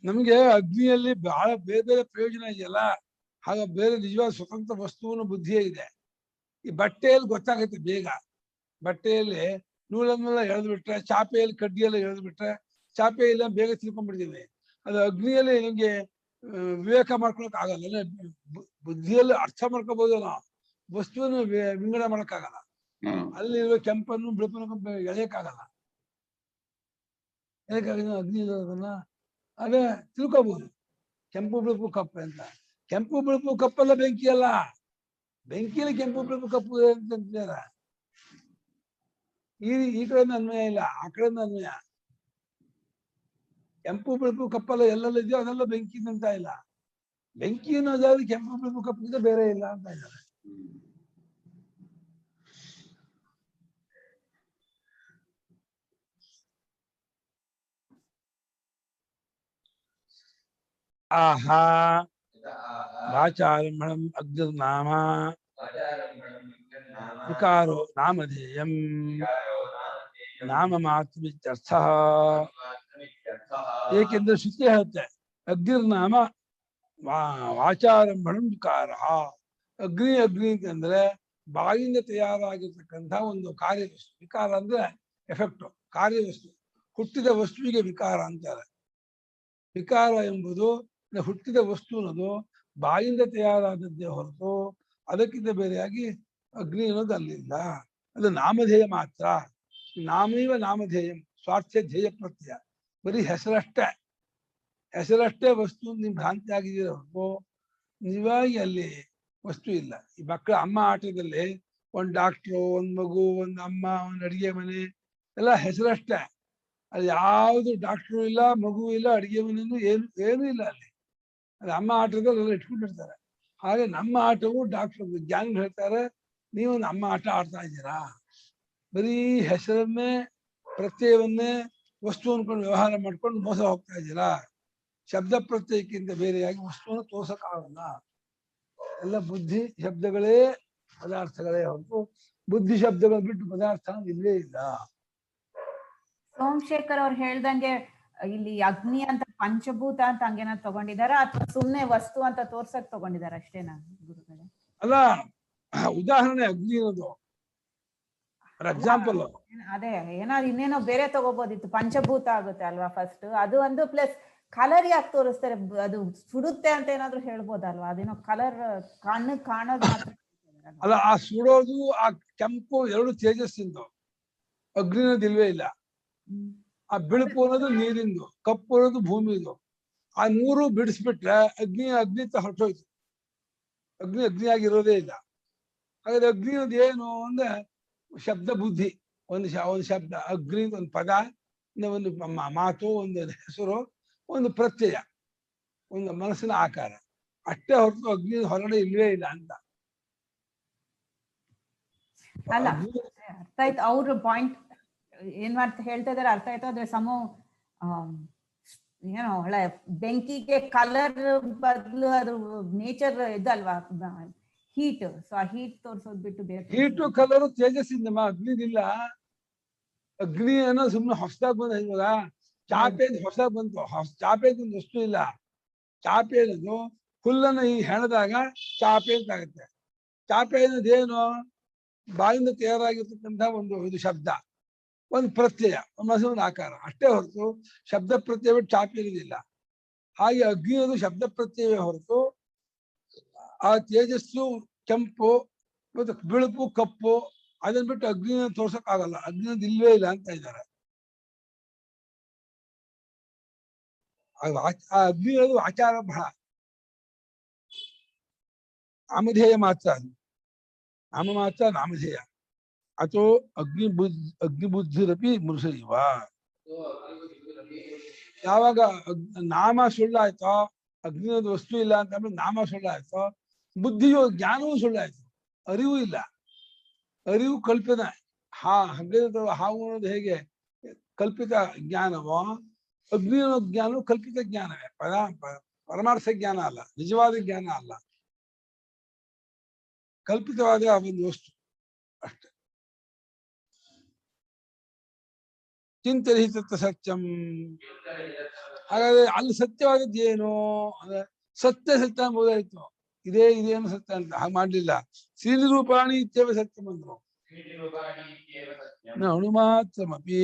ನಮ್ಗೆ ಅಗ್ನಿಯಲ್ಲಿ ಬಹಳ ಬೇರೆ ಬೇರೆ ಪ್ರಯೋಜನ ಇದೆಯಲ್ಲ, ಹಾಗ ಬೇರೆ ನಿಜವಾದ ಸ್ವತಂತ್ರ ವಸ್ತುವಿನ ಬುದ್ಧಿಯೇ ಇದೆ. ಈ ಬಟ್ಟೆಯಲ್ಲಿ ಗೊತ್ತಾಗುತ್ತೆ ಬೇಗ. ಬಟ್ಟೆಯಲ್ಲಿ ನೂಲನ್ನೆಲ್ಲ ಎಳೆದು ಬಿಟ್ರೆ, ಚಾಪೆಯಲ್ಲಿ ಕಡ್ಡಿಯೆಲ್ಲ ಎಳೆದು ಬಿಟ್ರೆ ಚಾಪೆಯೆಲ್ಲ ಬೇಗ ತಿಳ್ಕೊಂಡ್ಬಿಡ್ತೀವಿ. ಅದು ಅಗ್ನಿಯಲ್ಲಿ ನಿಮ್ಗೆ ವಿವೇಕ ಮಾಡ್ಕೊಳಕ್ ಆಗಲ್ಲ. ಬುದ್ಧಿಯಲ್ಲಿ ಅರ್ಥ ಮಾಡ್ಕೋಬಹುದು, ನಾವು ವಸ್ತುವನ್ನು ವಿಂಗಡ ಮಾಡಕ್ಕಾಗಲ್ಲ. ಅಲ್ಲಿರುವ ಕೆಂಪನ್ನು ಬಿಳುಪನ್ನು ಎಳೆಯಕ್ಕಾಗಲ್ಲ. ಅಗ್ನಿ ಇರೋದನ್ನ ಅದೇ ತಿಳ್ಕೋಬಹುದು. ಕೆಂಪು ಬಿಳುಪು ಕಪ್ಪು ಅಂತ. ಕೆಂಪು ಬಿಳುಪು ಕಪ್ಪಲ್ಲ ಬೆಂಕಿ ಅಲ್ಲ, ಬೆಂಕಿಯಲ್ಲಿ ಕೆಂಪು ಬಿಳುಪು ಕಪ್ಪು ಅಂತಾರೆ. ಈ ಕಡೆಯಿಂದ ಅನ್ವಯ ಇಲ್ಲ, ಆ ಕಡೆಯಿಂದ ಅನ್ವಯ. ಕೆಂಪು ಬಿಳುಪು ಕಪ್ಪಲ್ಲ ಎಲ್ಲೆಲ್ಲ ಇದೆಯೋ ಅದೆಲ್ಲ ಬೆಂಕಿ ಅಂತ ಇಲ್ಲ. ಬೆಂಕಿ ಅನ್ನೋದಾದ್ರೆ ಕೆಂಪು ಬಿಳುಪು ಕಪ್ಪಿಂದ ಬೇರೆ ಇಲ್ಲ ಅಂತ ಇದ್ದಾರೆ. ಆಹಾ ವಾಚಾರಂಭಣಂ ಅಗ್ನಿರ್ನಾಮ ವಿಕಾರೋ ನಾಮಧೇಯಂ ನಾಮ ಮಾತೃತ್ಯರ್ಥ. ಏಕೆಂದ್ರೆ ಶ್ರುತಿ ಹೇಳುತ್ತೆ ಅಗ್ನಿರ್ನಾಮ ವಾಚಾರಂಭಣಂ ವಿಕಾರ. ಅಗ್ನಿ ಅಗ್ನಿ ಅಂತಂದ್ರೆ ಬಾಯಿಂದ ತಯಾರಾಗಿರ್ತಕ್ಕಂಥ ಒಂದು ಕಾರ್ಯವಸ್ತು. ವಿಕಾರ ಅಂದ್ರೆ ಎಫೆಕ್ಟ್, ಕಾರ್ಯವಸ್ತು. ಹುಟ್ಟಿದ ವಸ್ತುವಿಗೆ ವಿಕಾರ ಅಂತಾರೆ. ವಿಕಾರ ಎಂಬುದು ಹುಟ್ಟಿದ ವಸ್ತು ಅನ್ನೋದು ಬಾಯಿಂದ ತಯಾರಾದದ್ದೇ ಹೊರತು ಅದಕ್ಕಿಂತ ಬೇರೆಯಾಗಿ ಅಗ್ನಿ ಅನ್ನೋದು ಅಲ್ಲಿಲ್ಲ. ಅದು ನಾಮಧೇಯ ಮಾತ್ರ. ನಾಮೈವ ನಾಮಧೇಯಂ, ಸ್ವಾರ್ಥ ಧ್ಯೇಯ ಪ್ರತ್ಯಯ. ಬರೀ ಹೆಸರಷ್ಟೇ, ಹೆಸರಷ್ಟೇ ವಸ್ತು ನಿಮ್ ಭ್ರಾಂತಿ ಆಗಿದೆಯೋ ಹೊರತು ನಿಜವಾಗಿ ಅಲ್ಲಿ ವಸ್ತು ಇಲ್ಲ. ಈ ಮಕ್ಕಳ ಅಮ್ಮ ಆಟದಲ್ಲಿ ಒಂದ್ ಡಾಕ್ಟ್ರು, ಒಂದ್ ಮಗು, ಒಂದ್ ಅಮ್ಮ, ಒಂದ್ ಅಡಿಗೆ ಮನೆ ಎಲ್ಲ ಹೆಸರಷ್ಟೇ. ಅಲ್ಲಿ ಯಾವುದು ಡಾಕ್ಟ್ರು ಇಲ್ಲ, ಮಗು ಇಲ್ಲ, ಅಡಿಗೆ ಮನೆಯೂ ಏನೂ ಇಲ್ಲ ಅಲ್ಲಿ. ಅದು ಅಮ್ಮ ಆಟದಲ್ಲಿ ಎಲ್ಲ ಇಟ್ಕೊಂಡಿರ್ತಾರೆ. ಹಾಗೆ ನಮ್ಮ ಆಟವು ಡಾಕ್ಟರ್ ಜ್ಞಾನಿಗಳು ಹೇಳ್ತಾರೆ, ನೀವೊಂದು ಅಮ್ಮ ಆಟ ಆಡ್ತಾ ಇದ್ದೀರಾ. ಬರೀ ಹೆಸರನ್ನೇ, ಪ್ರತ್ಯಯವನ್ನೇ ವಸ್ತು ಅನ್ಕೊಂಡು ವ್ಯವಹಾರ ಮಾಡ್ಕೊಂಡು ಮೋಸ ಹೋಗ್ತಾ ಇದ್ದೀರಾ. ಶಬ್ದ ಪ್ರತ್ಯಯಕ್ಕಿಂತ ಬೇರೆಯಾಗಿ ವಸ್ತುವನ್ನು ತೋರ್ಸಕ್ಕಾಗಲ್ಲ. ಎಲ್ಲ ಬುದ್ಧಿ ಶಬ್ದಗಳೇ ಪದಾರ್ಥಗಳೇ ಹೊರತು ಬುದ್ಧಿ ಶಬ್ದಗಳು ಬಿಟ್ಟು ಪದಾರ್ಥ ಇಲ್ಲೇ ಇಲ್ಲ. ಸೋಮಶೇಖರ್ ಅವ್ರು ಹೇಳ್ದಂಗೆ ಇಲ್ಲಿ ಅಗ್ನಿ ಅಂತ ಪಂಚಭೂತ ಅಂತ ಹಂಗೇನಾದ್ರು ತಗೊಂಡಿದಾರ ಅಥವಾ ಸುಮ್ನೆ ವಸ್ತು ಅಂತ ತೋರ್ಸಕ್ ತಗೊಂಡಿದಾರ ಅಷ್ಟೇನಾ ಗುರುಗಳೇ? ಅಲ್ಲ, ಉದಾಹರಣೆ ಅಗ್ನಿ ಅನ್ನೋದು ಫಾರ್ ಎಕ್ಸಾಂಪಲ್. ಅದೇ ಏನಾದ್ರು ಇನ್ನೇನೋ ಬೇರೆ ತಗೋಬೋದಿತ್ತು. ಪಂಚಭೂತ ಆಗುತ್ತೆ ಅಲ್ವಾ ಫಸ್ಟ್, ಅದು ಒಂದು. ಪ್ಲಸ್ ಕಲರ್ ಯಾಕೆ ತೋರಿಸ್ತಾರೆ? ಅದು ಸುಡುತ್ತೆ ಅಂತ ಏನಾದ್ರು ಹೇಳ್ಬೋದಲ್ವಾ? ಅದೇನೋ ಕಲರ್ ಕಣ್ಣು ಕಾಣೋದು ಮಾತ್ರ ಅಲ್ಲ. ಆ ಸುಡೋದು, ಆ ಕೆಂಪು ಎರಡು ತೇಜಸ್ಸಿಂದು, ಅಗ್ನಿನೋದು ಇಲ್ವೇ ಇಲ್ಲ. ಆ ಬಿಳುಪು ಅನ್ನೋದು ನೀರಿಂದು, ಕಪ್ಪು ಅನ್ನೋದು ಭೂಮಿದು. ಆ ಮೂರು ಬಿಡಿಸ್ಬಿಟ್ರೆ ಅಗ್ನಿ ಅಂತ ಹೊರಟೋಯ್ತು. ಅಗ್ನಿ ಅಗ್ನಿಯಾಗಿರೋದೇ ಇಲ್ಲ. ಹಾಗಾದ್ರೆ ಅಗ್ನಿ ಅನ್ನೋದು ಏನು ಅಂದ್ರೆ ಶಬ್ದ ಬುದ್ಧಿ. ಒಂದು ಶಬ್ದ ಅಗ್ನಿ, ಒಂದು ಪದ, ಒಂದು ಮಾತು, ಒಂದು ಹೆಸರು, ಒಂದು ಪ್ರತ್ಯಯ, ಒಂದು ಮನಸ್ಸಿನ ಆಕಾರ. ಅಷ್ಟೇ ಹೊರತು ಅಗ್ನಿ ಹೊರಗಡೆ ಇಲ್ವೇ ಇಲ್ಲ ಅಂತ. ಅಲ್ಲ, ಅರ್ಥ ಆಯ್ತು ಅವ್ರ ಪಾಯಿಂಟ್ ಏನ್ ಮಾಡ್ತಾ ಹೇಳ್ತಾ ಇದಾರೆ, ಅರ್ಥ ಆಯ್ತು. ಆದ್ರೆ ಏನೋ ಒಳ್ಳೆ ಬೆಂಕಿಗೆ ಕಲರ್ ಬದಲು ಅದು ನೇಚರ್ ಇದಲ್ವಾ, ಹೀಟ್. ಸೊ ಆ ಹೀಟ್ ತೋರ್ಸೋದ್ ಬಿಟ್ಟು ಬೇರೆ ಹೀಟು ಕಲರು ತೇಜಸ್ಸಿಂದಮ್ಮ, ಅಗ್ನಿದಿಲ್ಲ. ಅಗ್ನಿ ಅನ್ನೋ ಸುಮ್ಮನೆ ಹೊಸದಾಗಿ ಬಂದ. ಇವಾಗ ಚಾಪೆ ಹೊಸದಾಗಿ ಬಂತು. ಚಾಪೆ ಒಂದು ವಸ್ತು ಇಲ್ಲ. ಚಾಪೆ ಅನ್ನೋದು ಹುಲ್ಲನ್ನು ಈ ಹೆಣದಾಗ ಚಾಪೆ ಅಂತ ಆಗುತ್ತೆ. ಚಾಪೆ ಅನ್ನೋದೇನು ಬಾಯಿಂದ ತಯಾರಾಗಿರ್ತಕ್ಕಂಥ ಇದು ಶಬ್ದ, ಒಂದು ಪ್ರತ್ಯಯ, ಒಂದು ಆಕಾರ ಅಷ್ಟೇ ಹೊರತು ಶಬ್ದ ಪ್ರತ್ಯಯ ಬಿಟ್ಟು ಚಾಪೆ ಇರೋದಿಲ್ಲ. ಹಾಗೆ ಅಗ್ನಿ ಅದು ಶಬ್ದ ಪ್ರತ್ಯವೇ ಹೊರತು ಆ ತೇಜಸ್ಸು ಕೆಂಪು ಮತ್ತು ಬಿಳುಪು ಕಪ್ಪು ಅದನ್ನ ಬಿಟ್ಟು ಅಗ್ನಿನ ತೋರ್ಸಕ್ ಆಗಲ್ಲ. ಅಗ್ನಿನದು ಇಲ್ವೇ ಇಲ್ಲ ಅಂತ ಇದ್ದಾರೆ. ಆ ಅಗ್ನಿ ಅದು ಆಚಾರಂಭ, ನಾಮಧೇಯ ಮಾತ್ರ. ಅದು ನಾಮ ಮಾತ್ರ ನಾಮಧೇಯ ಅಥೋ ಅಗ್ನಿಬುದ್ಧಿರಪಿ ಮೃಷೈವ. ಯಾವಾಗ ನಾಮ ಸುಳ್ಳಾಯ್ತೋ, ಅಗ್ನಿಯದ ವಸ್ತು ಇಲ್ಲ ಅಂತ ಆಮೇಲೆ ನಾಮ ಸುಳ್ಳಾಯ್ತೋ, ಬುದ್ಧಿಯು ಜ್ಞಾನವೂ ಸುಳ್ಳಾಯ್ತು, ಅರಿವು ಇಲ್ಲ. ಅರಿವು ಕಲ್ಪನೆ. ಹಗ್ಗದ ಹಾವು ಅನ್ನೋದು ಹೇಗೆ ಕಲ್ಪಿತ ಜ್ಞಾನವೋ, ಅಗ್ನಿ ಅನ್ನೋ ಜ್ಞಾನವು ಕಲ್ಪಿತ ಜ್ಞಾನವೇ, ಪರಮಾರ್ಥ ಜ್ಞಾನ ಅಲ್ಲ, ನಿಜವಾದ ಜ್ಞಾನ ಅಲ್ಲ, ಕಲ್ಪಿತವಾದ ಒಂದು ವಸ್ತು ಅಷ್ಟೆ. ಚಿಂತರಿಹಿತ ಸತ್ಯಂ. ಹಾಗಾದ್ರೆ ಅಲ್ಲಿ ಸತ್ಯವಾದದ್ದು ಏನು ಅಂದ್ರೆ ಸತ್ಯ ಸತ್ಯ ಎಂಬುದಾಯ್ತು. ಇದೇನು ಸತ್ಯ ಅಂತ ಹಾಗೆ ಮಾಡ್ಲಿಲ್ಲ. ಶ್ರೀನಿ ರೂಪಾಣಿ ಇತ್ಯವ ಸತ್ಯಂ ಅಂದ್ರು. ಅಣುಮಾತ್ರಮಪಿ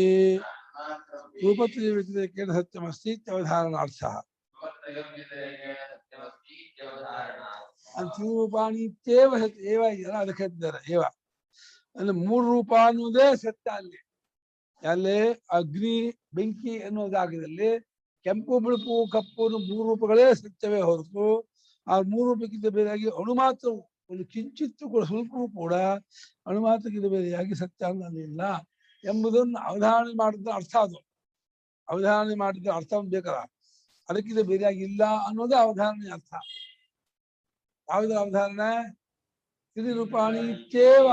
ರೂಪತ್ರಯ ವ್ಯತಿರೇಕೇಣ ಸತ್ಯಮಸ್ತಿ ಇತ್ಯವಧಾರಣಾರ್ಥ. ರೂಪಾಣಿ ಇತ್ಯೇವ ಸತ್ಯ ಏವ ಇದೆಯಲ್ಲ ಅದಕ್ಕೆ ಇದ್ದಾರೆ ಏವ ಅಂದ್ರೆ 3 ರೂಪ ಅನ್ನೋದೇ ಸತ್ಯ. ಅಲ್ಲಿ ಅಗ್ನಿ ಬೆಂಕಿ ಅನ್ನೋದಾಗದಲ್ಲಿ ಕೆಂಪು ಬಿಳುಪು ಕಪ್ಪು 3 ರೂಪಗಳೇ ಸತ್ಯವೇ ಹೊರತು ಆ 3 ರೂಪಕ್ಕಿಂತ ಬೇರೆಯಾಗಿ ಅಣು ಮಾತ್ರ ಒಂದು ಕಿಂಚಿತ್ತು ಕೂಡ ಸ್ವಲ್ಪವೂ ಕೂಡ ಅಣು ಮಾತ್ರಕ್ಕಿಂತ ಬೇರೆಯಾಗಿ ಸತ್ಯ ಅನ್ನೋದಿಲ್ಲ ಎಂಬುದನ್ನು ಅವಧಾರಣೆ ಮಾಡಿದ ಅರ್ಥ. ಅದು ಅವಧಾರಣೆ ಮಾಡಿದ ಅರ್ಥ ಬೇಕಲ್ಲ, ಅದಕ್ಕಿಂತ ಬೇರೆಯಾಗಿ ಇಲ್ಲ ಅನ್ನೋದೇ ಅವಧಾರಣೆ ಅರ್ಥ. ಯಾವುದರ ಅವಧಾರಣೆ? ಶ್ರೀ ರೂಪಾಣಿ ಇತ್ಯೇವ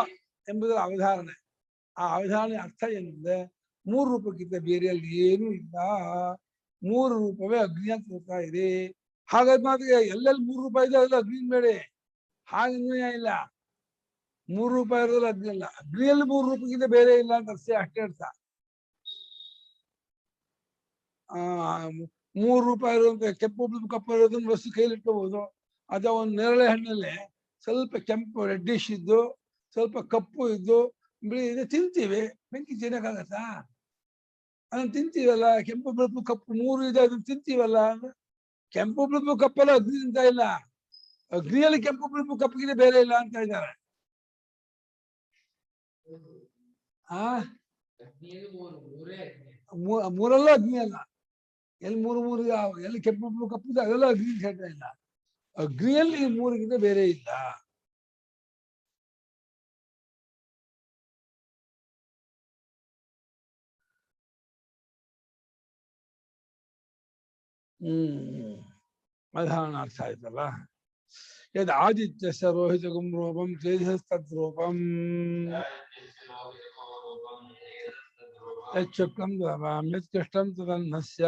ಎಂಬುದರ ಅವಧಾರಣೆ. ಆ ಅವಧಾರಣೆ ಅರ್ಥ ಏನಂದ್ರೆ 3 ರೂಪಕ್ಕಿಂತ ಬೇರೆಯಲ್ಲಿ ಏನೂ ಇಲ್ಲ, 3 ರೂಪವೇ ಅಗ್ನಿ ಅಂತ ಹೋಗ್ತಾ ಇದೆ. ಹಾಗಾದ್ ಮಾತ್ರ ಎಲ್ಲೆಲ್ಲಿ 3 ರೂಪ ಇದೆ ಅದೆಲ್ಲ ಅಗ್ನಿ ಬೇಡ, ಹಾಗನ್ವಯ ಇಲ್ಲ. 3 ರೂಪ ಇರೋದ್ರಲ್ಲಿ ಅಗ್ನಿ ಇಲ್ಲ, ಅಗ್ನಿಯಲ್ಲಿ 3 ರೂಪಕ್ಕಿಂತ ಬೇರೆ ಇಲ್ಲ ಅಂತ ಅಷ್ಟೇ ಅರ್ಥ. 3 ರೂಪ ಇರುವಂತ ಕೆಂಪು ಕಪ್ಪು ಇರೋದನ್ನ ವಸ್ತು ಕೈಲಿ ಇಟ್ಕೋಬಹುದು. ಅಥವಾ ಒಂದು ನೇರಳೆ ಹಣ್ಣಲ್ಲಿ ಸ್ವಲ್ಪ ಕೆಂಪು ರೆಡ್ಡಿಶ್ ಇದ್ದು ಸ್ವಲ್ಪ ಕಪ್ಪು ಇದ್ದು ಬಿಳಿ ಇದೆ ತಿಂತೀವಿ, ಬೆಂಕಿ ತಿನ್ನಕ್ಕಾಗತ್ತಾ? ಅದನ್ನ ತಿಂತೀವಲ್ಲ. ಕೆಂಪು ಬಿಳುಪು ಕಪ್ಪು 3 ಇದೆ ಅದನ್ನ ತಿಂತೀವಲ್ಲ. ಕೆಂಪು ಬಿಳುಪು ಕಪ್ಪಲ್ಲ ಅಗ್ನಿ ತಿಂತ ಇಲ್ಲ, ಅಗ್ನಿಯಲ್ಲಿ ಕೆಂಪು ಬಿಳುಪು ಕಪ್ಪಿಗೆ ಬೇರೆ ಇಲ್ಲ ಅಂತ ಇದ್ದಾರೆ. ಮೂರಲ್ಲ ಅಗ್ನಿ ಅಲ್ಲ, ಎಲ್ಲಿ 3 ಯಾವ ಎಲ್ಲಿ ಕೆಂಪು ಬಿಳುಪು ಕಪ್ಪಿದೆ ಅದೆಲ್ಲ ಅಗ್ನಿ ಹೇಳ್ತಾ ಇಲ್ಲ. ಅಗ್ನಿಯಲ್ಲಿ 3ಗಿಂತ ಬೇರೆ ಇಲ್ಲ. ಅವಧಾರಣಾರ್ಥ ಆಯ್ತಲ್ಲ. ಯದ್ ಆದಿತ್ಯಸ್ಯ ರೋಹಿತಗುಂ ರೂಪಂ ತೇಜಸ್ತದ್ರೂಪಂ ಯಚ್ಚುಕ್ಲಂ ಯತ್ಕೃಷ್ಟಂ ತದನ್ನಸ್ಯ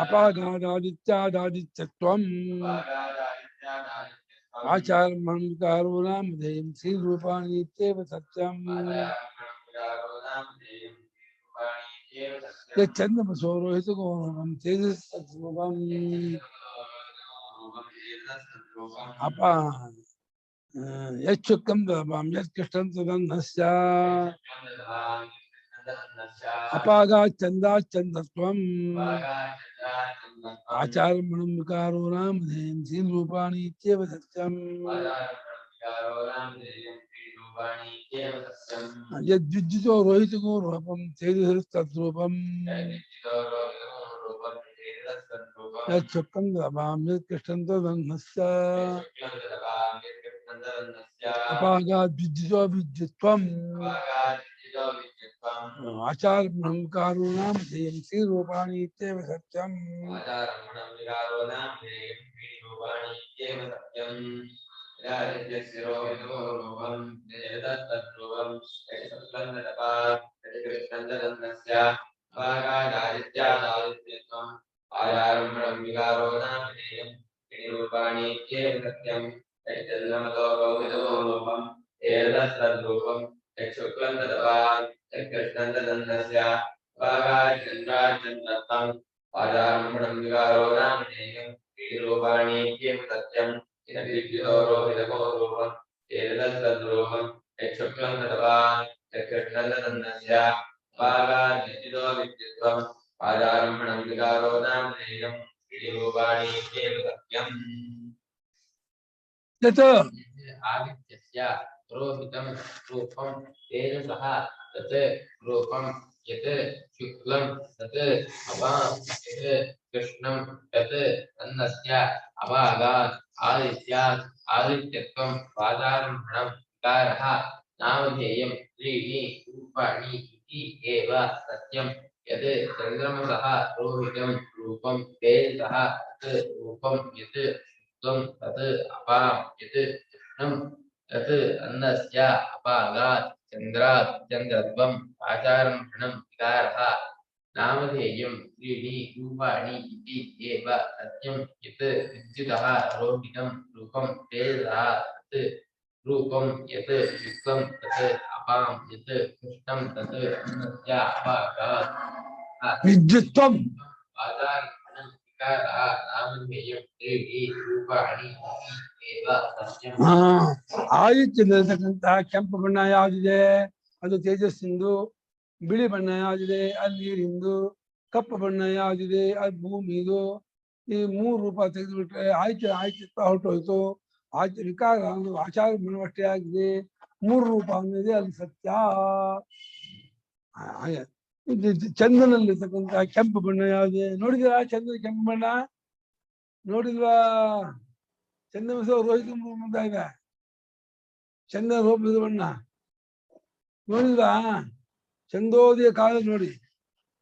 ಅಪಾಗಾದಾದಿತ್ಯಾದಾದಿತ್ಯತ್ವಂ ಆಚಾರ್ಯಂ ವಿಕಾರೋ ನಾಮಧೇಯಂ ಶ್ರೀ ರೂಪಾಣಿ ಇತ್ಯೇವ ಸತ್ಯಂ ಯಚ್ಚಂದಮಸೋ ರೋಹಿತಗುಂ ತೇಜಸ್ತದ್ರೂಪಂ ಯಚ್ಚುಕ್ಲಂ ಯತ್ಕೃಷ್ಟಂ ತದನ್ನಸ್ಯ ಅಪಾಗಾಚ್ಚಂದಾಚ್ಚಂದತ್ವಂ ಆಚಾರ್ಯಂ ವಿಕಾರೋ ನಾಮಧೇಯಂ ಶ್ರೀ ರೂಪಾಣಿ ಇತ್ಯೇವ ಸತ್ಯಂ ಯದ್ವಿಜ್ಜಿತೋ ರೋಹಿತಗೋ ರೂಪಂ ತೇಜಸ್ತದ್ರೂಪಂ ಯಚ್ಚುಕ್ಲಂ ಯತ್ಕೃಷ್ಟಂ ತದನ್ನಸ್ಯ ಅಪಾಗಾದ್ವಿಜ್ಜಿತೋ ವಿಜ್ಜಿತ್ವಂ ಆಚಾರ್ಯಂ ವಿಕಾರೋ ನಾಮಧೇಯಂ ಶ್ರೀ ರೂಪಾಣಿ ಇತ್ಯೇವ ಸತ್ಯಂ आदित्यस्य रोहितं रूपं तेजसः तत् रूपं यत् शुक्लं तत् अपां यत् कृष्णं यत् अन्नस्य अभागात् आदित्यात् आदित्यत्वं वादारम्भणं विकारः नामधेयं त्रीणि रूपाणि इति एव सत्यं यत् चन्द्रमसः रोहितं रूपं तेजसः तत् रूपं यत् त्वं तत् अपां यत् कृष्णं तत् अन्नस्य अपागात् चन्द्रात् चन्द्रत्वं वाचारम्भणं विकारः नामधेयं त्रीणि रूपाणि इति एव सत्यं यत् विद्युतः रोहितं रूपं तेजसः तत् रूपं यत् विश्वं तत् अपां यत् कृष्णं तत् अन्नस्य अपागात् विद्युत्वं वाचारम्भणं विकारः नामधेयं त्रीणि रूपाणि इति एव सत्यं ಆದಿತ್ಯದಲ್ಲಿರ್ತಕ್ಕಂತಹ ಕೆಂಪು ಬಣ್ಣ ಯಾವುದಿದೆ ಅದು ತೇಜಸ್ಸಿಂದು, ಬಿಳಿ ಬಣ್ಣ ಯಾವುದಿದೆ ಅದು ನೀರಿಂದು, ಕಪ್ಪು ಬಣ್ಣ ಯಾವುದಿದೆ ಅದು ಭೂಮಿದು. ಈ ಮೂರು ರೂಪ ತೆಗೆದುಬಿಟ್ರೆ ಆಯ್ತಿತ್ವ ಹೊರಟೋಯ್ತು. ವಿಕಾರ ಒಂದು ಆಚಾರ ಅಷ್ಟೇ ಆಗಿದೆ. ಮೂರು ರೂಪ ಅನ್ನೋದೇ ಅಲ್ಲಿ ಸತ್ಯ. ಚಂದನಲ್ಲಿರ್ತಕ್ಕಂತಹ ಕೆಂಪು ಬಣ್ಣ ಯಾವುದೇ ನೋಡಿದಿರಾ? ಚಂದನ ಕೆಂಪು ಬಣ್ಣ ನೋಡಿಲ್ವಾ? ಚಂದನ ರೋಹಿತ ಮುಂದೆ ಇದೆ ಚಂದನ ರೂಪದ ಬಣ್ಣ ನೋಡಿಲ್ವಾ? ಚಂದೋದಯ ಕಾಲ ನೋಡಿ.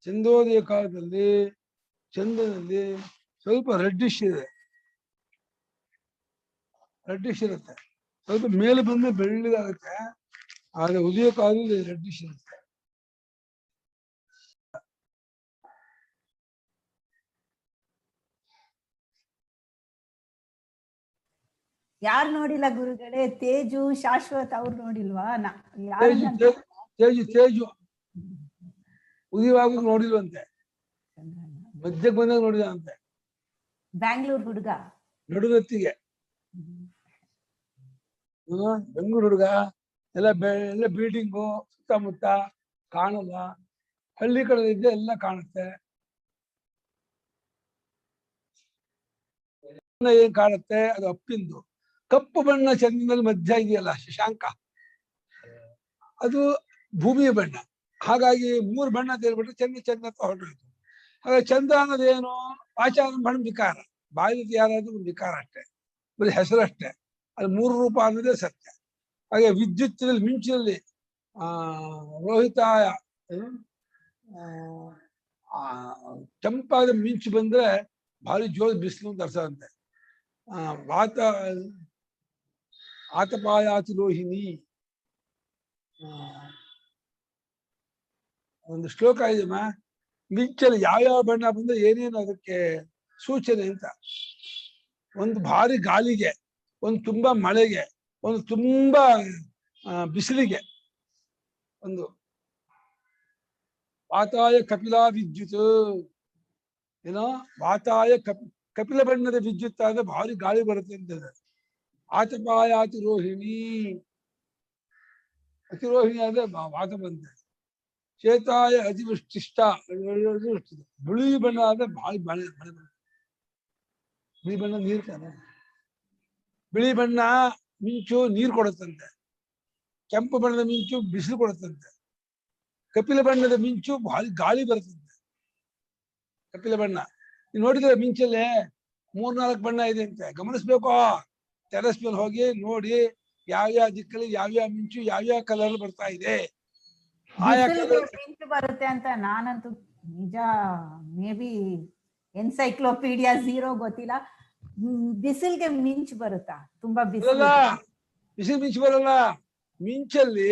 ಚಂದೋದಯ ಕಾಲದಲ್ಲಿ ಚಂದನಲ್ಲಿ ಸ್ವಲ್ಪ ರೆಡ್ಡಿಶ್ ಇದೆ, ರೆಡ್ಡಿಶ್ ಇರುತ್ತೆ. ಸ್ವಲ್ಪ ಮೇಲೆ ಬಂದ್ರೆ ಬೆಳ್ಳಗಾಗುತ್ತೆ, ಆದ್ರೆ ಉದಯ ಕಾಲದಲ್ಲಿ ರೆಡ್ಡಿಶ್ ಇರುತ್ತೆ. ಯಾರು ನೋಡಿಲ್ಲ ಗುರುಗಳೇ? ತೇಜು, ಶಾಶ್ವತ್ ಅವ್ರು ನೋಡಿಲ್ವಾ? ತೇಜು ಉದಯವಾಗ ನೋಡಿಲ್ವಂತೆ, ಮಧ್ಯಕ್ಕೆ ಬಂದಾಗ ನೋಡಿದಂತೆ. ಬ್ಯಾಂಗ್ಳೂರ್ ಹುಡುಗ, ನಡುಗತ್ತಿಗೆ ಬೆಂಗಳೂರು ಹುಡುಗ. ಎಲ್ಲ ಬಿಲ್ಡಿಂಗು ಸುತ್ತಮುತ್ತ ಕಾಣಲ್ಲ. ಹಳ್ಳಿ ಕಡೆ ಇದ್ದೆ ಎಲ್ಲ ಕಾಣುತ್ತೆ. ಏನ್ ಕಾಣುತ್ತೆ? ಅದು ಅಪ್ಪಿಂದು. ಕಪ್ಪು ಬಣ್ಣ ಚಂದ್ರನಲ್ಲಿ ಮಧ್ಯ ಇದೆಯಲ್ಲ, ಶಶಾಂಕ, ಅದು ಭೂಮಿಯ ಬಣ್ಣ. ಹಾಗಾಗಿ ಮೂರು ಬಣ್ಣ ತೇರ್ಬಿಟ್ರೆ ಚಂದ್ರ ಹೊರಟೋಯ್ತು. ಹಾಗಾಗಿ ಚಂದ್ರ ಅನ್ನೋದೇನು? ಆಚಾರ ಬಣ್ಣ ವಿಕಾರ, ಬಾಯಿಗೆ ಯಾರಾದ್ರೂ ಒಂದು ವಿಕಾರ ಅಷ್ಟೇ, ಬರೀ ಹೆಸರಷ್ಟೇ. ಅದು ಮೂರು ರೂಪ ಅನ್ನೋದೇ ಸತ್ಯ. ಹಾಗೆ ವಿದ್ಯುತ್ತಿನಲ್ಲಿ ಮಿಂಚಿನಲ್ಲಿ ರೋಹಿತಾಯ ಕೆಂಪಾದ ಮಿಂಚು ಬಂದ್ರೆ ಭಾರಿ ಜೋರ ಬಿಸಿಲು ಅಂತ ಅರ್ಥ ಅಂತೆ. ಆತಪಾಯಾತಿ ರೋಹಿಣಿ ಒಂದು ಶ್ಲೋಕ ಇದೆಯಮ್ಮ. ಮಿಂಚಲ್ಲಿ ಯಾವ್ಯಾವ ಬಣ್ಣ ಬಂದ್ರೆ ಏನೇನು ಅದಕ್ಕೆ ಸೂಚನೆ ಅಂತ. ಒಂದು ಭಾರಿ ಗಾಳಿಗೆ, ಒಂದು ತುಂಬಾ ಮಳೆಗೆ, ಒಂದು ತುಂಬಾ ಬಿಸಿಲಿಗೆ. ಒಂದು ವಾತಾಯ ಕಪಿಲಾ ವಿದ್ಯುತ್ ಏನೋ ವಾತಾಯ ಕಪಿಲ ಬಣ್ಣದ ವಿದ್ಯುತ್ ಆದ್ರೆ ಭಾರಿ ಗಾಳಿ ಬರುತ್ತೆ ಅಂತ. ಆತಪಾಯಾತಿ ರೋಹಿಣಿ, ಅತಿರೋಹಿಣಿ ಆದ್ರೆ ವಾತ ಬಂತೆ. ಚೇತಾಯ ಅತಿವೃಷ್ಟಿಷ್ಟ, ಬಿಳಿ ಬಣ್ಣ ಆದ್ರೆ ಭಾರಿ ಮಳೆ ಬರುತ್ತೆ. ಬಿಳಿ ಬಣ್ಣ ನೀರು ತಾನೆ. ಬಿಳಿ ಬಣ್ಣ ಮಿಂಚು ನೀರು ಕೊಡುತ್ತಂತೆ, ಕೆಂಪು ಬಣ್ಣದ ಮಿಂಚು ಬಿಸಿಲು ಕೊಡುತ್ತಂತೆ, ಕಪಿಲ ಬಣ್ಣದ ಮಿಂಚು ಭಾರಿ ಗಾಳಿ ಬರುತ್ತಂತೆ. ಕಪಿಲ ಬಣ್ಣ ನೋಡಿದ್ರೆ ಮಿಂಚಲ್ಲೇ 3-4 ಬಣ್ಣ ಇದೆ ಅಂತೆ. ಗಮನಿಸ್ಬೇಕು. ಟೆರೆಸ್ ಮೇಲೆ ಹೋಗಿ ನೋಡಿ ಯಾವ್ಯಾವ ದಿಕ್ಕಲ್ಲಿ ಯಾವ್ಯಾವ ಮಿಂಚು ಯಾವ್ಯಾವ ಕಲರ್ ಬರ್ತಾ ಇದೆ. ಮಿಂಚು ಬರುತ್ತೆ ಅಂತ ನಾನಂತೂ ನಿಜ ಮೇ ಬಿ ಎನ್ಸೈಕ್ಲೋಪೀಡಿಯಾ ಝೀರೋ ಗೊತ್ತಿಲ್ಲ. ಬಿಸಿಲ್ಗೆ ಮಿಂಚು ಬರುತ್ತಾ? ತುಂಬಾ ಬಿಸಿಲು ಮಿಂಚು ಬರಲ್ಲ. ಮಿಂಚಲ್ಲಿ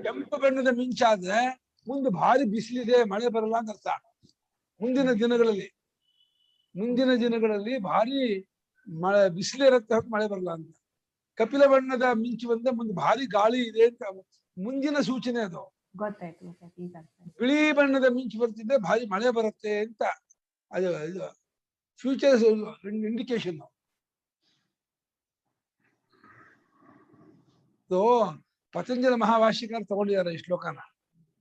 ಕೆಂಪು ಬಣ್ಣದ ಮಿಂಚಾದ್ರೆ ಮುಂದೆ ಭಾರಿ ಬಿಸಿಲಿದೆ, ಮಳೆ ಬರಲ್ಲ ಅಂತ ಅರ್ಥ. ಮುಂದಿನ ದಿನಗಳಲ್ಲಿ ಭಾರಿ ಬಿಸಿಲಿರುತ್ತೆ, ಮಳೆ ಬರಲ್ಲ ಅಂತ. ಕಪಿಲ ಬಣ್ಣದ ಮಿಂಚು ಬಂದ್ರೆ ಮುಂದೆ ಭಾರಿ ಗಾಳಿ ಇದೆ ಅಂತ ಮುಂದಿನ ಸೂಚನೆ ಅದು. ಗೊತ್ತಾಯ್ತು. ಬಿಳಿ ಬಣ್ಣದ ಮಿಂಚು ಬರ್ತಿದ್ರೆ ಭಾರಿ ಮಳೆ ಬರುತ್ತೆ ಅಂತ ಅದು ಫ್ಯೂಚರ್ ಇಂಡಿಕೇಶನ್. ಪತಂಜಲ ಮಹಾಭಾಷ್ಯಕಾರ ತಗೊಂಡಿದ್ದಾರೆ ಈ ಶ್ಲೋಕನ.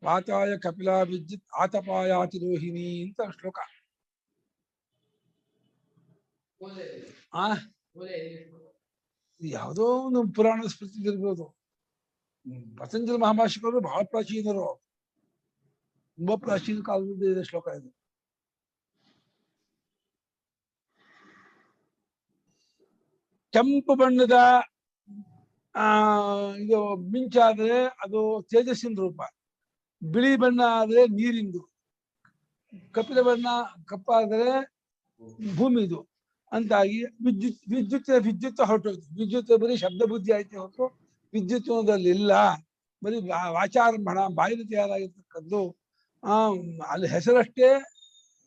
ವಾತಾಯ ಕಪಿಲಾ ವಿದ್ಯುತ್ ಆತಪಾಯಾತಿ ರೋಹಿಣಿ ಅಂತ ಶ್ಲೋಕ. ಯಾವುದೋ ಒಂದು ಪುರಾಣ ಸ್ಮೃತಿ ಇರ್ಬೋದು. ಪತಂಜಲ ಮಹಾಭಾಷ್ಯಕರು ಬಹಳ ಪ್ರಾಚೀನರು, ತುಂಬಾ ಪ್ರಾಚೀನ ಕಾಲದಿಂದ ಇದೆ ಶ್ಲೋಕ ಇದು. ಕೆಂಪು ಬಣ್ಣದ ಇದು ಮಿಂಚಾದ್ರೆ ಅದು ತೇಜಸ್ಸಿನ ರೂಪ, ಬಿಳಿ ಬಣ್ಣ ಆದ್ರೆ ನೀರಿಂದು, ಕಪಿಲ ಬಣ್ಣ ಕಪ್ಪಾದ್ರೆ ಭೂಮಿದು ಅಂತಾಗಿ ವಿದ್ಯುತ್ ಹೊರಟೋಯ್ತು. ವಿದ್ಯುತ್ ಬರೀ ಶಬ್ದ ಬುದ್ಧಿ ಆಯ್ತು ಹೊರತು ವಿದ್ಯುತ್ ಅನ್ನೋದ್ರಲ್ಲಿ ಇಲ್ಲ, ಬರೀ ವಾಚಾರಂಭಣ ಬಾಯಿಲಿ ತಯಾರಾಗಿರ್ತಕ್ಕದ್ದು. ಅಲ್ಲಿ ಹೆಸರಷ್ಟೇ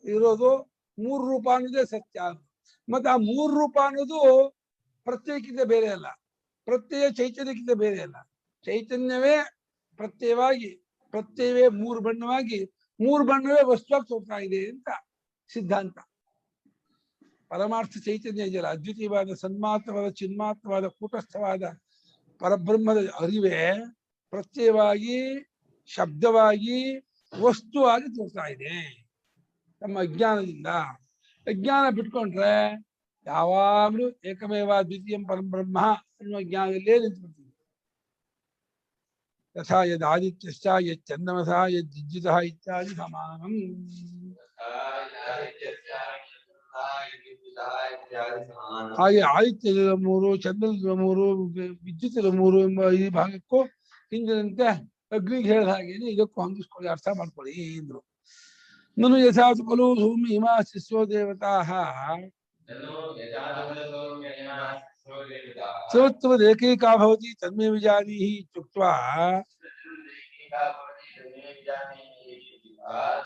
ಇರೋದು, 3 ರೂಪ ಅನ್ನೋದೇ ಸತ್ಯ. ಮತ್ತೆ ಆ 3 ರೂಪ ಅನ್ನೋದು ಪ್ರತ್ಯೇಕಿತ ಬೇರೆ ಅಲ್ಲ, ಪ್ರತ್ಯಯ ಚೈತನ್ಯಕ್ಕಿಂತ ಬೇರೆ ಅಲ್ಲ. ಚೈತನ್ಯವೇ ಪ್ರತ್ಯಯವಾಗಿ, ಪ್ರತ್ಯವೇ 3 ಬಣ್ಣವಾಗಿ, 3 ಬಣ್ಣವೇ ವಸ್ತುವಾಗಿ ತೋರ್ತಾ ಇದೆ ಅಂತ ಸಿದ್ಧಾಂತ. ಪರಮಾರ್ಥ ಚೈತನ್ಯ ಇದೆಯಲ್ಲ, ಅದ್ವಿತೀಯವಾದ ಸನ್ಮಾತ್ರವಾದ ಚಿನ್ಮಾತ್ರವಾದ ಕೂಟಸ್ಥವಾದ ಪರಬ್ರಹ್ಮದ ಅರಿವೇ ಪ್ರತ್ಯಯವಾಗಿ ಶಬ್ದವಾಗಿ ವಸ್ತುವಾಗಿ ತೋರ್ತಾ ಇದೆ. ನಮ್ಮ ಅಜ್ಞಾನದಿಂದ, ಅಜ್ಞಾನ ಬಿಟ್ಕೊಂಡ್ರೆ ಯಾವಾಗ್ಲೂ ಏಕಮೇವ ದ್ವಿತೀಯಂ ಪರಬ್ರಹ್ಮ ಅನ್ನುವ ಜ್ಞಾನದಲ್ಲೇ ನಿಂತ್ಬಿಡ್ತೀವಿ. ಯಥಾ ಯದ್ ಆದಿತ್ಯಶ್ಚ ಯದ್ ಚಂದ್ರಮಸಃ ಯದ್ ವಿದ್ಯುತಃ ಇತ್ಯಾದಿ ಸಮಾನಂ. ಹಾಗೆ ಆದಿತ್ಯದ 3, ಚಂದ್ರದ 3, ವಿದ್ಯುತ್ತರ 3 ಎಂಬ ಈ ಭಾಗಕ್ಕೂ ಹಿಂದಿನಂತೆ ಅಗ್ನಿಗೆ ಹೇಳಿದ ಹಾಗೇನೆ ಇದಕ್ಕೂ ಹೊಂದಿಸ್ಕೊಳ್ಳಿ, ಅರ್ಥ ಮಾಡ್ಕೊಳ್ಳಿ ಅಂದ್ರು. ನನು ಯಥಾ ಖಲು ಭೂಮಿ ಹಿಮಾಶಿಸ್ವೋ ದೇವತಾಃ ಸರ್ವತ್ವದೇಕೈಕಾ ಭವತಿ ತನ್ಮೇ ವಿಜಾನೀಹಿ ಇತ್ಯುಕ್ತ್ವಾ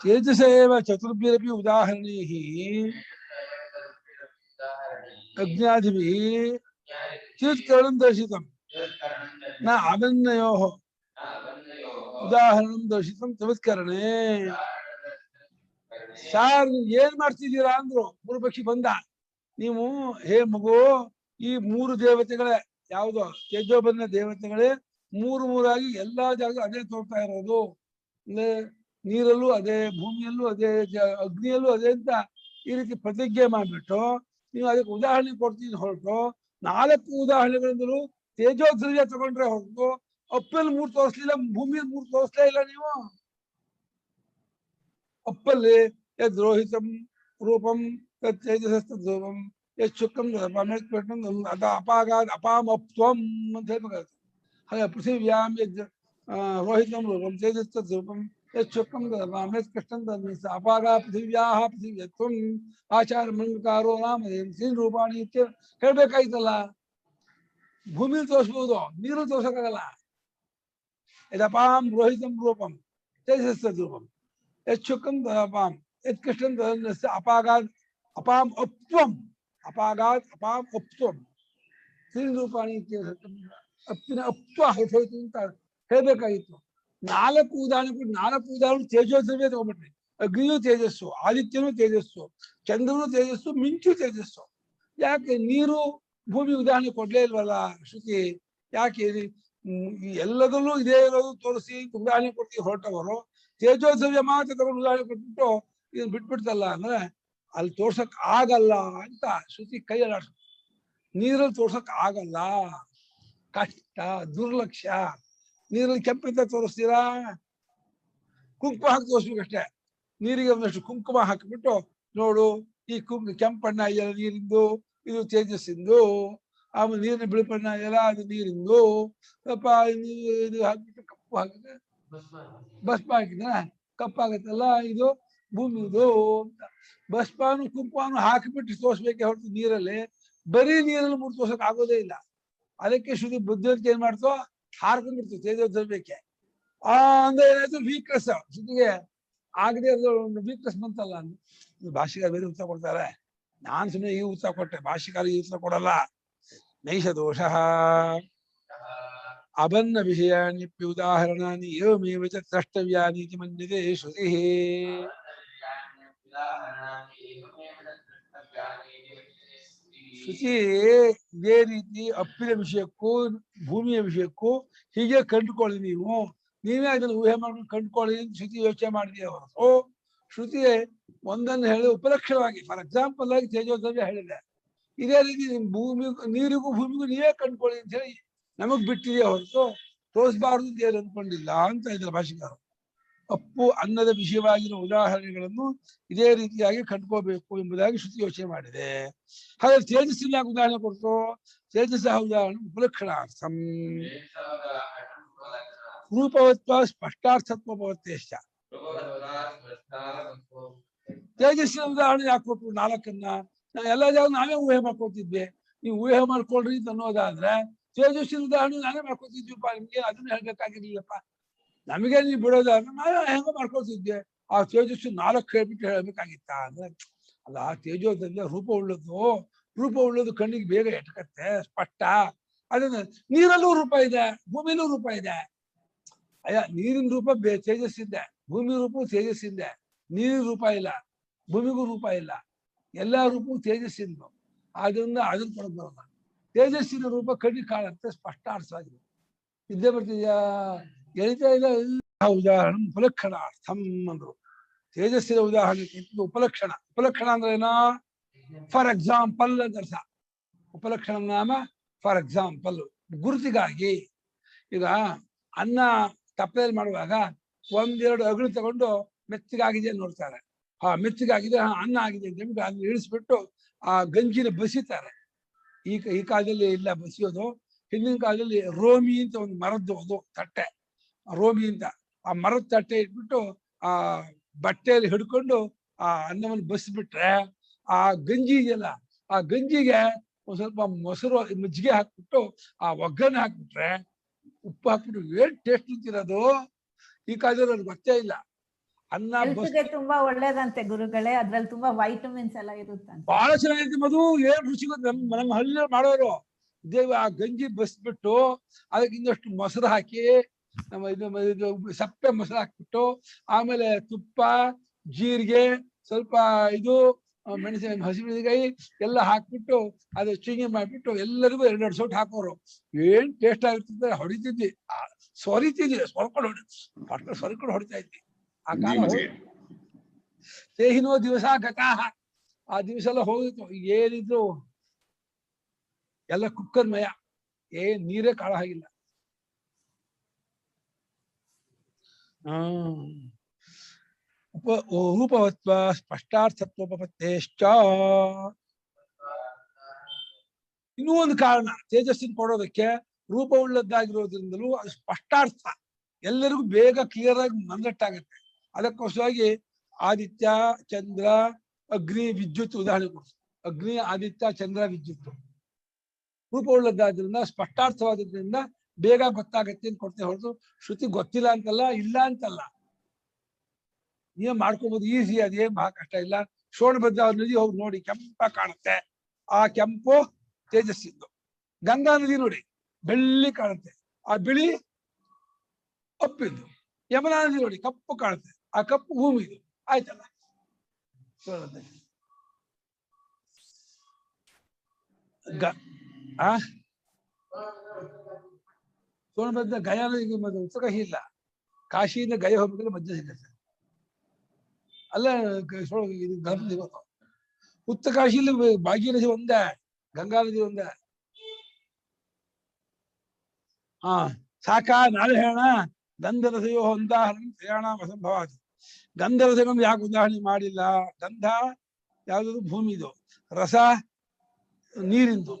ತೇಜಸ ಏವ ಚತುರ್ಭಿರಪಿ ಉದಾಹರಣೈಃ ಅಜ್ಞಾದಿಭಿಃ ತೀರ್ಥಕರಣಂ ದರ್ಶಿತಂ ನ ಅನನ್ಯಯೋಃ ಉದಾಹರಣಂ ದರ್ಶಿತಂ ತವತ್ಕರಣೆ. ಸಾರ್ ಏನ್ ಮಾಡ್ತಿದ್ದೀರಾ ಅಂದ್ರು. ಪೂರ್ವಪಕ್ಷಿ ಬಂದ, ನೀವು ಹೇ ಮಗು ಈ 3 ದೇವತೆಗಳೇ ಯಾವ್ದು ತೇಜೋಬನ್ನ ದೇವತೆಗಳೇ 3 ಆಗಿ ಎಲ್ಲಾ ಜಾಗ ಅದೇ ತೋರ್ತಾ ಇರೋದು, ಅಂದ್ರೆ ನೀರಲ್ಲೂ ಅದೇ, ಭೂಮಿಯಲ್ಲೂ ಅದೇ, ಅಗ್ನಿಯಲ್ಲೂ ಅದೇ ಅಂತ ಈ ರೀತಿ ಪ್ರತಿಜ್ಞೆ ಮಾಡ್ಬಿಟ್ಟು ನೀವು ಅದಕ್ಕೆ ಉದಾಹರಣೆ ಕೊಡ್ತೀನಿ ಹೊರಟು 4 ಉದಾಹರಣೆಗಳಿಂದಲೂ ತೇಜೋದ್ರವ್ಯ ತಗೊಂಡ್ರೆ ಹೊರಟು ಅಪ್ಪಲ್ಲಿ 3 ತೋರಿಸ್ಲಿಲ್ಲ, ಭೂಮಿಯಲ್ಲಿ 3 ತೋರಿಸ್ಲೇ ಇಲ್ಲ ನೀವು. ಅಪ್ಪಲ್ಲಿ ಯದ್ರೋಹಿತಂ ರೂಪಂ ತತ್ ತೇಜಸಸ್ತದ್ರೂಪಂ ಯತ್ ಶುಕ್ರಂ ಅದ ಅಪಾಗಾದ ಅಪಾಮಪ್ತ್ವಂ ಅಂತ ಹೇಳ್ಬೇಕಾಗುತ್ತೆ. ಹಾಗೆ ಪೃಥಿವ್ಯಾಂ ಯದ್ ರೋಹಿತಂ ರೂಪಂ ತೇಜಸ್ತದ್ರೂಪಂ ಯತ್ ಶುಕ್ರಂ ಯತ್ ಕೃಷ್ಣಂ ಅಪಾಗ ಪೃಥಿವ್ಯಾಹ ಪೃಥಿವ್ಯತ್ವಂ ಆಚಾರ ಮಂಗಕಾರೋ ನಾಮ ರೂಪಾಣಿ ಇತ್ಯ ಹೇಳ್ಬೇಕಾಯ್ತಲ್ಲ. ಭೂಮಿಲಿ ತೋರಿಸ್ಬೋದು, ನೀರು ತೋರ್ಸಕ್ಕಾಗಲ್ಲ. ಯದಪಾಂ ರೋಹಿತಂ ರೂಪಂ ತೇಜಸ್ತದ್ರೂಪಂ ಯತ್ ಶುಕ್ರಂ ತದಪಾಂ ಯತ್ ಕೃಷ್ಣಂ ತದನ್ಯಸ್ಯ ಅಪಾಗಾದ್ ಅಪಾಂ ಅಪ್ತ್ವಂ ಅಪಾಗಾದ್ ಅಪಾಂ ಅಪ್ತ್ವಂ ರೂಪಾಣಿ ಅಪ್ಪಿನ ಅಪ್ತ್ವ ಹೊರಟೋಯ್ತು ಅಂತ ಹೇಳ್ಬೇಕಾಗಿತ್ತು. 4 ಉದಾಹರಣೆ ಕೊಟ್ಟು 4 ಉದಾಹರಣೆ ತೇಜೋದ್ರವ್ಯ ತಗೊಂಡ್ಬಿಟ್ರಿ. ಅಗ್ನಿಯೂ ತೇಜಸ್ಸು, ಆದಿತ್ಯನೂ ತೇಜಸ್ಸು, ಚಂದ್ರನೂ ತೇಜಸ್ಸು, ಮಿಂಚು ತೇಜಸ್ಸು. ಯಾಕೆ ನೀರು ಭೂಮಿ ಉದಾಹರಣೆ ಕೊಡ್ಲೇ ಇಲ್ವಲ್ಲ ಶ್ರುತಿ? ಯಾಕೆ ಎಲ್ಲದಲ್ಲೂ ಇದೇ ಇರೋದು ತೋರಿಸಿ ಉದಾಹರಣೆ ಕೊಡ್ತೀವಿ ಹೊರಟವರು, ತೇಜೋದ್ರವ್ಯ ಮಾತ್ರ ತಗೊಂಡು ಉದಾಹರಣೆ ಕೊಟ್ಬಿಟ್ಟು ಇದನ್ನ ಬಿಟ್ಬಿಡ್ತಲ್ಲ ಅಂದ್ರೆ ಅಲ್ಲಿ ತೋರ್ಸಕ್ ಆಗಲ್ಲ ಅಂತ ಶ್ರುತಿ ಕೈ ಅಲ್ಲಾಡ್ಸ. ನೀರಲ್ಲಿ ತೋರ್ಸಕ್ ಆಗಲ್ಲ, ಕಷ್ಟ, ದುರ್ಲಕ್ಷ್ಯ. ನೀರಲ್ಲಿ ಕೆಂಪಿಂದ ತೋರಿಸ್ತೀರಾ? ಕುಂಕುಮ ಹಾಕಿ ತೋರಿಸ್ಬೇಕಷ್ಟೇ. ನೀರಿಗೆ ಒಂದಷ್ಟು ಕುಂಕುಮ ಹಾಕಿಬಿಟ್ಟು ನೋಡು ಈ ಕೆಂಪಣ್ಣ ಇದೆಯಲ್ಲ ನೀರಿಂದು, ಇದು ತೇಜಸ್ಸಿಂದು. ಆಮೇಲೆ ನೀರಿನ ಬಿಳುಪಣ್ಣ ಇದೆಯಲ್ಲ ಅದು ನೀರಿಂದು. ಸ್ವಲ್ಪ ಇದು ಹಾಕ್ಬಿಟ್ಟು ಕಪ್ಪು ಹಾಕಿದ್ರೆ ಭಸ್ಮ ಹಾಕಿದ್ರೆ ಕಪ್ಪಾಗತ್ತಲ್ಲ, ಇದು ಭೂಮಿದು ಅಂತ. ಭಸ್ಮಾನು ಕುಂಕುಮಾನು ಹಾಕಿಬಿಟ್ಟು ತೋರ್ಸ್ಬೇಕೆ ಹೊರತು ನೀರಲ್ಲಿ ಬರೀ ನೀರಲ್ಲಿ 3 ತೋರ್ಸಕ್ ಆಗೋದೇ ಇಲ್ಲ. ಅದಕ್ಕೆ ಶ್ರುತಿ ಬುದ್ಧಿವಂತಿಕೆ ಏನ್ ಮಾಡ್ತೋ ಹಾರ್ಕೊಂಡ್ಬಿಡ್ತು ತೇಜೋದ್ರವ್ಯಕ್ಕೆ. ಅಂದ್ರೆ ಏನಾಯ್ತು, ವೀಕ್ನೆಸ್ ಶ್ರುತಿಗೆ ಆಗದೆ ಒಂದು ವೀಕ್ನೆಸ್ ಬಂತಲ್ಲ. ಭಾಷಿಕಾರ ಬೇರೆ ಉತ್ತರ ಕೊಡ್ತಾರೆ, ನಾನ್ ಸುಮ್ಮನೆ ಈ ಉತ್ತರ ಕೊಟ್ಟೆ, ಭಾಷಿಕಾರ ಈ ಉತ್ತರ ಕೊಡಲ್ಲ. ನೈಷ ದೋಷ ಅಬನ್ನ ವಿಷಯಾನ್ಯಪಿ ಉದಾಹರಣಾನಿ ಏವಮೇವ ಚ ದ್ರಷ್ಟವ್ಯಾನಿ ಇತಿ ಮನ್ಯತೆ ಶ್ರುತಿ. ಶ್ರುತಿ ಇದೇ ರೀತಿ ಅಪ್ಪಿನ ವಿಷಯಕ್ಕೂ ಭೂಮಿಯ ವಿಷಯಕ್ಕೂ ಹೀಗೆ ಕಂಡುಕೊಳ್ಳಿ, ನೀವೇ ಅದನ್ನು ಊಹೆ ಮಾಡ್ಕೊಂಡು ಕಂಡುಕೊಳ್ಳಿ ಅಂತ ಶ್ರುತಿ ಯೋಚನೆ ಮಾಡಿದೆಯಾ ಹೊರತು ಶ್ರುತಿ ಒಂದನ್ನು ಹೇಳಿದ ಉಪಲಕ್ಷಣವಾಗಿ, ಫಾರ್ ಎಕ್ಸಾಂಪಲ್ ಆಗಿ ತೇಜೋದ್ರವ್ಯ ಹೇಳಿದೆ. ಇದೇ ರೀತಿ ನಿಮ್ ನೀರಿಗೂ ಭೂಮಿಗೂ ನೀವೇ ಕಂಡುಕೊಳ್ಳಿ ಅಂತ ಹೇಳಿ ನಮಗ್ ಬಿಟ್ಟಿದೆಯಾ ಹೊರತು ತೋರಿಸಬಾರ್ದು ಅಂತ ಏನು ಅನ್ಕೊಂಡಿಲ್ಲ ಅಂತ ಇದ್ರ ಭಾಷಿಕರು. ಅಪ್ಪು ಅನ್ನದ ವಿಷಯವಾಗಿರುವ ಉದಾಹರಣೆಗಳನ್ನು ಇದೇ ರೀತಿಯಾಗಿ ಕಂಡುಕೋಬೇಕು ಎಂಬುದಾಗಿ ಶ್ರುತಿ ಯೋಚನೆ ಮಾಡಿದೆ. ಹಾಗಾದ್ರೆ ತೇಜಸ್ಸಿನ ಯಾಕೆ ಉದಾಹರಣೆ ಕೊಡ್ತು? ತೇಜಸ್ಸ ಉದಾಹರಣೆ ಉಪಲಕ್ಷಣಾರ್ಥಂ ರೂಪವತ್ವ ಸ್ಪಷ್ಟಾರ್ಥತ್ವ ಭವತ್ತೇಶ್ಚ. ತೇಜಸ್ಸಿನ ಉದಾಹರಣೆ ಯಾಕೆ ಕೊಟ್ರು? 4 ಎಲ್ಲ ಜಾಗ ನಾವೇ ಊಹೆ ಮಾಡ್ಕೊತಿದ್ವಿ. ನೀವು ಊಹೆ ಮಾಡ್ಕೊಳ್ರಿ ಅಂತ ಅನ್ನೋದಾದ್ರೆ ತೇಜಸ್ಸಿನ ಉದಾಹರಣೆ ನಾವೇ ಮಾಡ್ಕೊತಿದ್ವಿಪ್ಪ. ನಿಮ್ಗೆ ಅದನ್ನ ಹೇಳ್ಬೇಕಾಗಿರ್ಲಿಲ್ಲಪ್ಪ. ನಮಗೆ ನೀವು ಬಿಡೋದಾದ್ರೆ ನಾವೇ ಹೆಂಗ ಮಾಡ್ಕೊತಿದ್ವಿ. ಆ ತೇಜಸ್ಸು 4 ಹೇಳ್ಬಿಟ್ಟು ಹೇಳ್ಬೇಕಾಗಿತ್ತ ಅಂದ್ರೆ ಅಲ್ಲ. ತೇಜೋದಲ್ಲಿ ರೂಪ ಉಳ್ಳದು ಕಣ್ಣಿಗೆ ಬೇಗ ಎಟ್ಕತ್ತೆ, ಸ್ಪಷ್ಟ. ಅದನ್ನ ನೀರಲ್ಲೂ ರೂಪ ಇದೆ, ಭೂಮಿಲೂ ರೂಪ ಇದೆ. ನೀರಿನ ರೂಪ ತೇಜಸ್ಸಿದೆ, ಭೂಮಿ ರೂಪವು ತೇಜಸ್ಸಿದೆ. ನೀರಿನ ರೂಪ ಇಲ್ಲ, ಭೂಮಿಗೂ ರೂಪ ಇಲ್ಲ, ಎಲ್ಲಾ ರೂಪವು ತೇಜಸ್ಸಿಂದು. ಆದ್ರಿಂದ ಅದನ್ನ ಕೊಡಕ್ ಬರೋಲ್ಲ. ತೇಜಸ್ಸಿನ ರೂಪ ಕಣ್ಣಿಗೆ ಕಾಣುತ್ತೆ, ಸ್ಪಷ್ಟಾರ್ಥವಾಗಿದೆ. ಇದ್ದೇ ಬರ್ತಿದ್ಯಾ? ಎಳಿತಾ ಇಲ್ಲ. ಉದಾಹರಣೆ ಉಪಲಕ್ಷಣಾರ್ಥಂ ಅಂದ್ರು. ತೇಜಸ್ಸಿನ ಉದಾಹರಣೆ ಉಪಲಕ್ಷಣ. ಉಪಲಕ್ಷಣ ಅಂದ್ರೆ ಏನೋ? ಫಾರ್ ಎಕ್ಸಾಂಪಲ್ ಅಂತ ಅರ್ಥ. ಉಪಲಕ್ಷಣ ನಾಮ ಫಾರ್ ಎಕ್ಸಾಂಪಲ್, ಗುರುತಿಗಾಗಿ. ಈಗ ಅನ್ನ ತಪ್ಪಲೆಯಲ್ಲಿ ಮಾಡುವಾಗ 1-2 ಅಗಳು ತಗೊಂಡು ಮೆತ್ತಗಾಗಿದೆ ನೋಡ್ತಾರೆ. ಮೆತ್ತಗಾಗಿದೆ, ಅನ್ನ ಆಗಿದೆ ಅಂತ ಹೇಳ್ಬಿಟ್ಟು ಅದನ್ನ ಇಳಿಸ್ಬಿಟ್ಟು ಆ ಗಂಜಿನ ಬಸಿತಾರೆ. ಈ ಕಾಲದಲ್ಲಿ ಇಲ್ಲ ಬಸಿಯೋದು. ಹಿಂದಿನ ಕಾಲದಲ್ಲಿ ರೋಮಿ ಅಂತ ಒಂದು ಮರದ್ದು ಅದು ತಟ್ಟೆ, ರೋಮಿ ಅಂತ ಆ ಮರದ ತಟ್ಟೆ ಇಟ್ಬಿಟ್ಟು ಆ ಬಟ್ಟೆಯಲ್ಲಿ ಹಿಡ್ಕೊಂಡು ಆ ಅನ್ನವನ್ನು ಬಸಿಬಿಟ್ರೆ ಆ ಗಂಜಿ ಇದೆಯಲ್ಲ, ಆ ಗಂಜಿಗೆ ಒಂದ್ ಸ್ವಲ್ಪ ಮೊಸರು ಮಜ್ಜಿಗೆ ಹಾಕ್ಬಿಟ್ಟು ಆ ಒಗ್ಗರಣೆ ಹಾಕ್ಬಿಟ್ರೆ, ಉಪ್ಪು ಹಾಕ್ಬಿಟ್ಟು ಏನ್ ಟೇಸ್ಟ್ ಇರ್ತಿರೋದು. ಈ ಕಾಲದಲ್ಲಿ ಅವ್ರಿಗೆ ಗೊತ್ತೇ ಇಲ್ಲ. ಅನ್ನ ತುಂಬಾ ಒಳ್ಳೇದಂತೆ ಗುರುಗಳೇ. ಅದ್ರಲ್ಲಿ ತುಂಬಾ ವೈಟಮಿನ್ಸ್ ಎಲ್ಲ ಇರುತ್ತಂತೆ. ಬಹಳ ಚೆನ್ನಾಗಿರುತ್ತೆ ಮಧು. ಏನ್ ರುಚಿ ಗೊತ್ತ? ನಮ್ಮ ಹಳ್ಳಿ ಮಾಡೋರು ದೇವ ಆ ಗಂಜಿ ಬಸ್ಬಿಟ್ಟು ಅದಕ್ಕೆ ಇನ್ನಷ್ಟು ಮೊಸರು ಹಾಕಿ, ಇದು ಸಪ್ಪೆ ಮೊಸರು ಹಾಕ್ಬಿಟ್ಟು, ಆಮೇಲೆ ತುಪ್ಪ, ಜೀರಿಗೆ, ಸ್ವಲ್ಪ ಇದು ಮೆಣಸಿನ ಹಸಿಮೆಣಸಿನಕಾಯಿ ಎಲ್ಲ ಹಾಕ್ಬಿಟ್ಟು ಅದು ಚಿಂಗಿ ಮಾಡ್ಬಿಟ್ಟು ಎಲ್ಲರಿಗೂ 2 ಸೌಟ್ ಹಾಕೋರು. ಏನ್ ಟೇಸ್ಟ್ ಆಗಿರ್ತದೆ. ಹೊಡಿತಿದ್ವಿ, ಸೊರಿತಿದ್ವಿ, ಸೊರ್ಕೊಂಡು ಹೊಡಿತಾ ಇದ್ವಿ. ಆ ಕಾಲ ಸೇಹಿನೋ ದಿವಸ ಗತಾಹ. ಆ ದಿವಸ ಎಲ್ಲ ಹೋಗಿತ್ತು. ಏನಿದ್ರು ಎಲ್ಲ ಕುಕ್ಕರ್ ಮಯ, ನೀರೇ ಕಾಳ ಹಾಗಿಲ್ಲ. ರೂಪವತ್ವ ಸ್ಪಷ್ಟಾರ್ಥತ್ವೋಪತ್ತೇಶ್ಚ. ಇನ್ನೂ ಒಂದು ಕಾರಣ ತೇಜಸ್ಸಿನ ಕೊಡೋದಕ್ಕೆ, ರೂಪವುಳ್ಳದ್ದಾಗಿರೋದ್ರಿಂದಲೂ ಅದು ಸ್ಪಷ್ಟಾರ್ಥ, ಎಲ್ಲರಿಗೂ ಬೇಗ ಕ್ಲಿಯರ್ ಆಗಿ ಮನದಟ್ಟಾಗತ್ತೆ. ಅದಕ್ಕೋಸ್ಕರವಾಗಿ ಆದಿತ್ಯ, ಚಂದ್ರ, ಅಗ್ನಿ, ವಿದ್ಯುತ್ ಉದಾಹರಣೆ ಕೊಡ್ತಾರೆ. ಅಗ್ನಿ, ಆದಿತ್ಯ, ಚಂದ್ರ, ವಿದ್ಯುತ್ ರೂಪವುಳ್ಳದ್ದಾದ್ರಿಂದ, ಸ್ಪಷ್ಟಾರ್ಥವಾದ್ರಿಂದ ಬೇಗ ಗೊತ್ತಾಗತ್ತೆ ಅಂತ ಕೊಡ್ತೇವೆ ಹೊರತು ಶ್ರುತಿ ಗೊತ್ತಿಲ್ಲ ಅಂತಲ್ಲ, ಇಲ್ಲ ಅಂತಲ್ಲ. ನೀವೇ ಮಾಡ್ಕೋಬಹುದು, ಈಸಿ. ಅದೇನ್ ಬಹಳ ಕಷ್ಟ ಇಲ್ಲ. ಶೋಣಭದ್ರ ನದಿ ಹೋಗಿ ನೋಡಿ, ಕೆಂಪ ಕಾಣುತ್ತೆ. ಆ ಕೆಂಪು ತೇಜಸ್ಸಿದ್ದು. ಗಂಗಾ ನದಿ ನೋಡಿ, ಬೆಳ್ಳಿ ಕಾಣುತ್ತೆ. ಆ ಬಿಳಿ ಕಪ್ಪಿದ್ದು. ಯಮುನಾ ನದಿ ನೋಡಿ, ಕಪ್ಪು ಕಾಣುತ್ತೆ. ಆ ಕಪ್ಪು ಭೂಮಿದು. ಆಯ್ತಲ್ಲ. ಸೋಣಭದ್ರ ಗಯಾ ನದಿಗೆ ಉತ್ತರ ಇಲ್ಲ. ಕಾಶಿಯಿಂದ ಗಯ ಹೋಗ್ಬೇಕಂದ್ರೆ ಮಧ್ಯ ಸಿಗುತ್ತೆ. ಅಲ್ಲ ಇದು ಗಂಗಾ ಗೊತ್ತು. ಉತ್ತರ ಕಾಶಿಯಲ್ಲಿ ಭಾಗ್ಯನದಿ ಒಂದೇ, ಗಂಗಾ ನದಿ ಒಂದೇ. ಸಾಕ ನಾಳೆ ಹೇಳೋಣ. ಗಂಧರಸೆಯೋ ಉದಾಹರಣೆ ಪ್ರಯಾಣ ಅಸಂಭವಾದ. ಗಂಧರಸೆಗೊಂದು ಯಾಕೆ ಉದಾಹರಣೆ ಮಾಡಿಲ್ಲ? ಗಂಧ ಯಾವ್ದು? ಭೂಮಿದು. ರಸ ನೀರಿಂದು.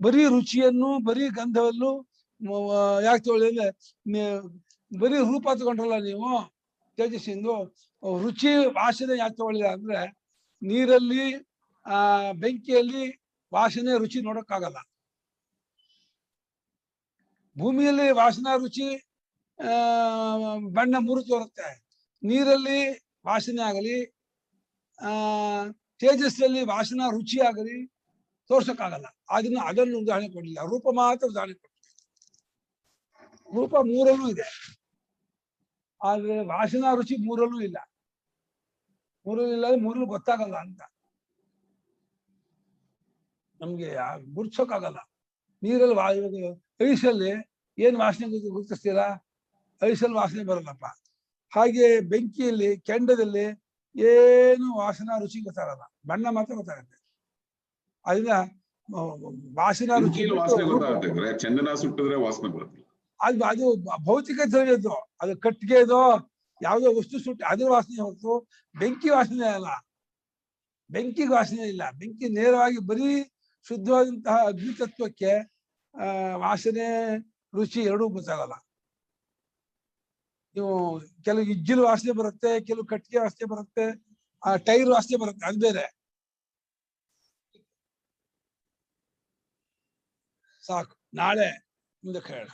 ಬರೀ ರುಚಿಯನ್ನು, ಬರೀ ಗಂಧವನ್ನು ಯಾಕೆ ತಗೊಳ್ಳಿದ್ರೆ, ಬರೀ ರೂಪ ತಗೊಂಡ್ರಲ್ಲ ನೀವು ತೇಜಸ್ಸಿಂದು. ರುಚಿ ವಾಸನೆ ಯಾಕೆ ತಗೊಳ್ಳಿಲ್ಲ ಅಂದ್ರೆ, ನೀರಲ್ಲಿ ಬೆಂಕಿಯಲ್ಲಿ ವಾಸನೆ ರುಚಿ ನೋಡಕ್ಕಾಗಲ್ಲ. ಭೂಮಿಯಲ್ಲಿ ವಾಸನಾ ರುಚಿ ಬಣ್ಣ 3 ತೋರುತ್ತೆ. ನೀರಲ್ಲಿ ವಾಸನೆ ಆಗಲಿ, ತೇಜಸ್ಸಲ್ಲಿ ವಾಸನಾ ರುಚಿ ಆಗಲಿ ತೋರ್ಸಕ್ಕಾಗಲ್ಲ. ಅದನ್ನು ಉದಾಹರಣೆ ಕೊಡಲಿಲ್ಲ. ರೂಪ ಮಾತ್ರ ಉದಾಹರಣೆ ಕೊಡ್ತಾರೆ. ರೂಪ 3ರಲ್ಲೂ ಇದೆ, ಆದ್ರೆ ವಾಸನಾ ರುಚಿ 3ರಲ್ಲೂ ಇಲ್ಲ. 3ರಲ್ಲೂ ಗೊತ್ತಾಗಲ್ಲ ಅಂತ ನಮ್ಗೆ ಗುರ್ಸೋಕ್ಕಾಗಲ್ಲ. ನೀರಲ್ಲಿ ಐಸಲ್ಲಿ ಏನ್ ವಾಸನೆ ಗುರುತಿಸ್ತೀರಾ? ಐಸಲ್ಲಿ ವಾಸನೆ ಬರಲ್ಲಪ್ಪ. ಹಾಗೆ ಬೆಂಕಿಯಲ್ಲಿ, ಕೆಂಡದಲ್ಲಿ ಏನು ವಾಸನಾ ರುಚಿ ಗೊತ್ತಾಗಲ್ಲ, ಬಣ್ಣ ಮಾತ್ರ ಗೊತ್ತಾಗತ್ತೆ. ಅದನ್ನ ವಾಸನಾ ರುಚಿ ಚಂದನ ಸುಟ್ಟಿದ್ರೆ ವಾಸನೆ ಬರುತ್ತೆ. ಅದು ಭೌತಿಕ ದ್ರವ್ಯದ್ದು. ಅದು ಕಟ್ಟಿಗೆದು, ಯಾವುದೋ ವಸ್ತು ಸುಟ್ಟು ಅದ್ರ ವಾಸನೆ ಹೊರತು ಬೆಂಕಿ ವಾಸನೆ ಅಲ್ಲ. ಬೆಂಕಿಗೆ ವಾಸನೆ ಇಲ್ಲ. ಬೆಂಕಿ ನೇರವಾಗಿ ಬರೀ ಶುದ್ಧವಾದಂತಹ ಅಗ್ನಿ ತತ್ವಕ್ಕೆ ವಾಸನೆ ರುಚಿ ಎರಡೂ ಗೊತ್ತಾಗಲ್ಲ. ನೀವು ಕೆಲವು ಇಜ್ಜಿಲು ವಾಸನೆ ಬರುತ್ತೆ, ಕೆಲವು ಕಟ್ಟಿಗೆ ವಾಸನೆ ಬರುತ್ತೆ, ಆ ಟೈರ್ ವಾಸನೆ ಬರುತ್ತೆ, ಅದು ಬೇರೆ. ಸಾಕು, ನಾಳೆ ಮುಂದಕ್ಕೆ ಹೇಳ.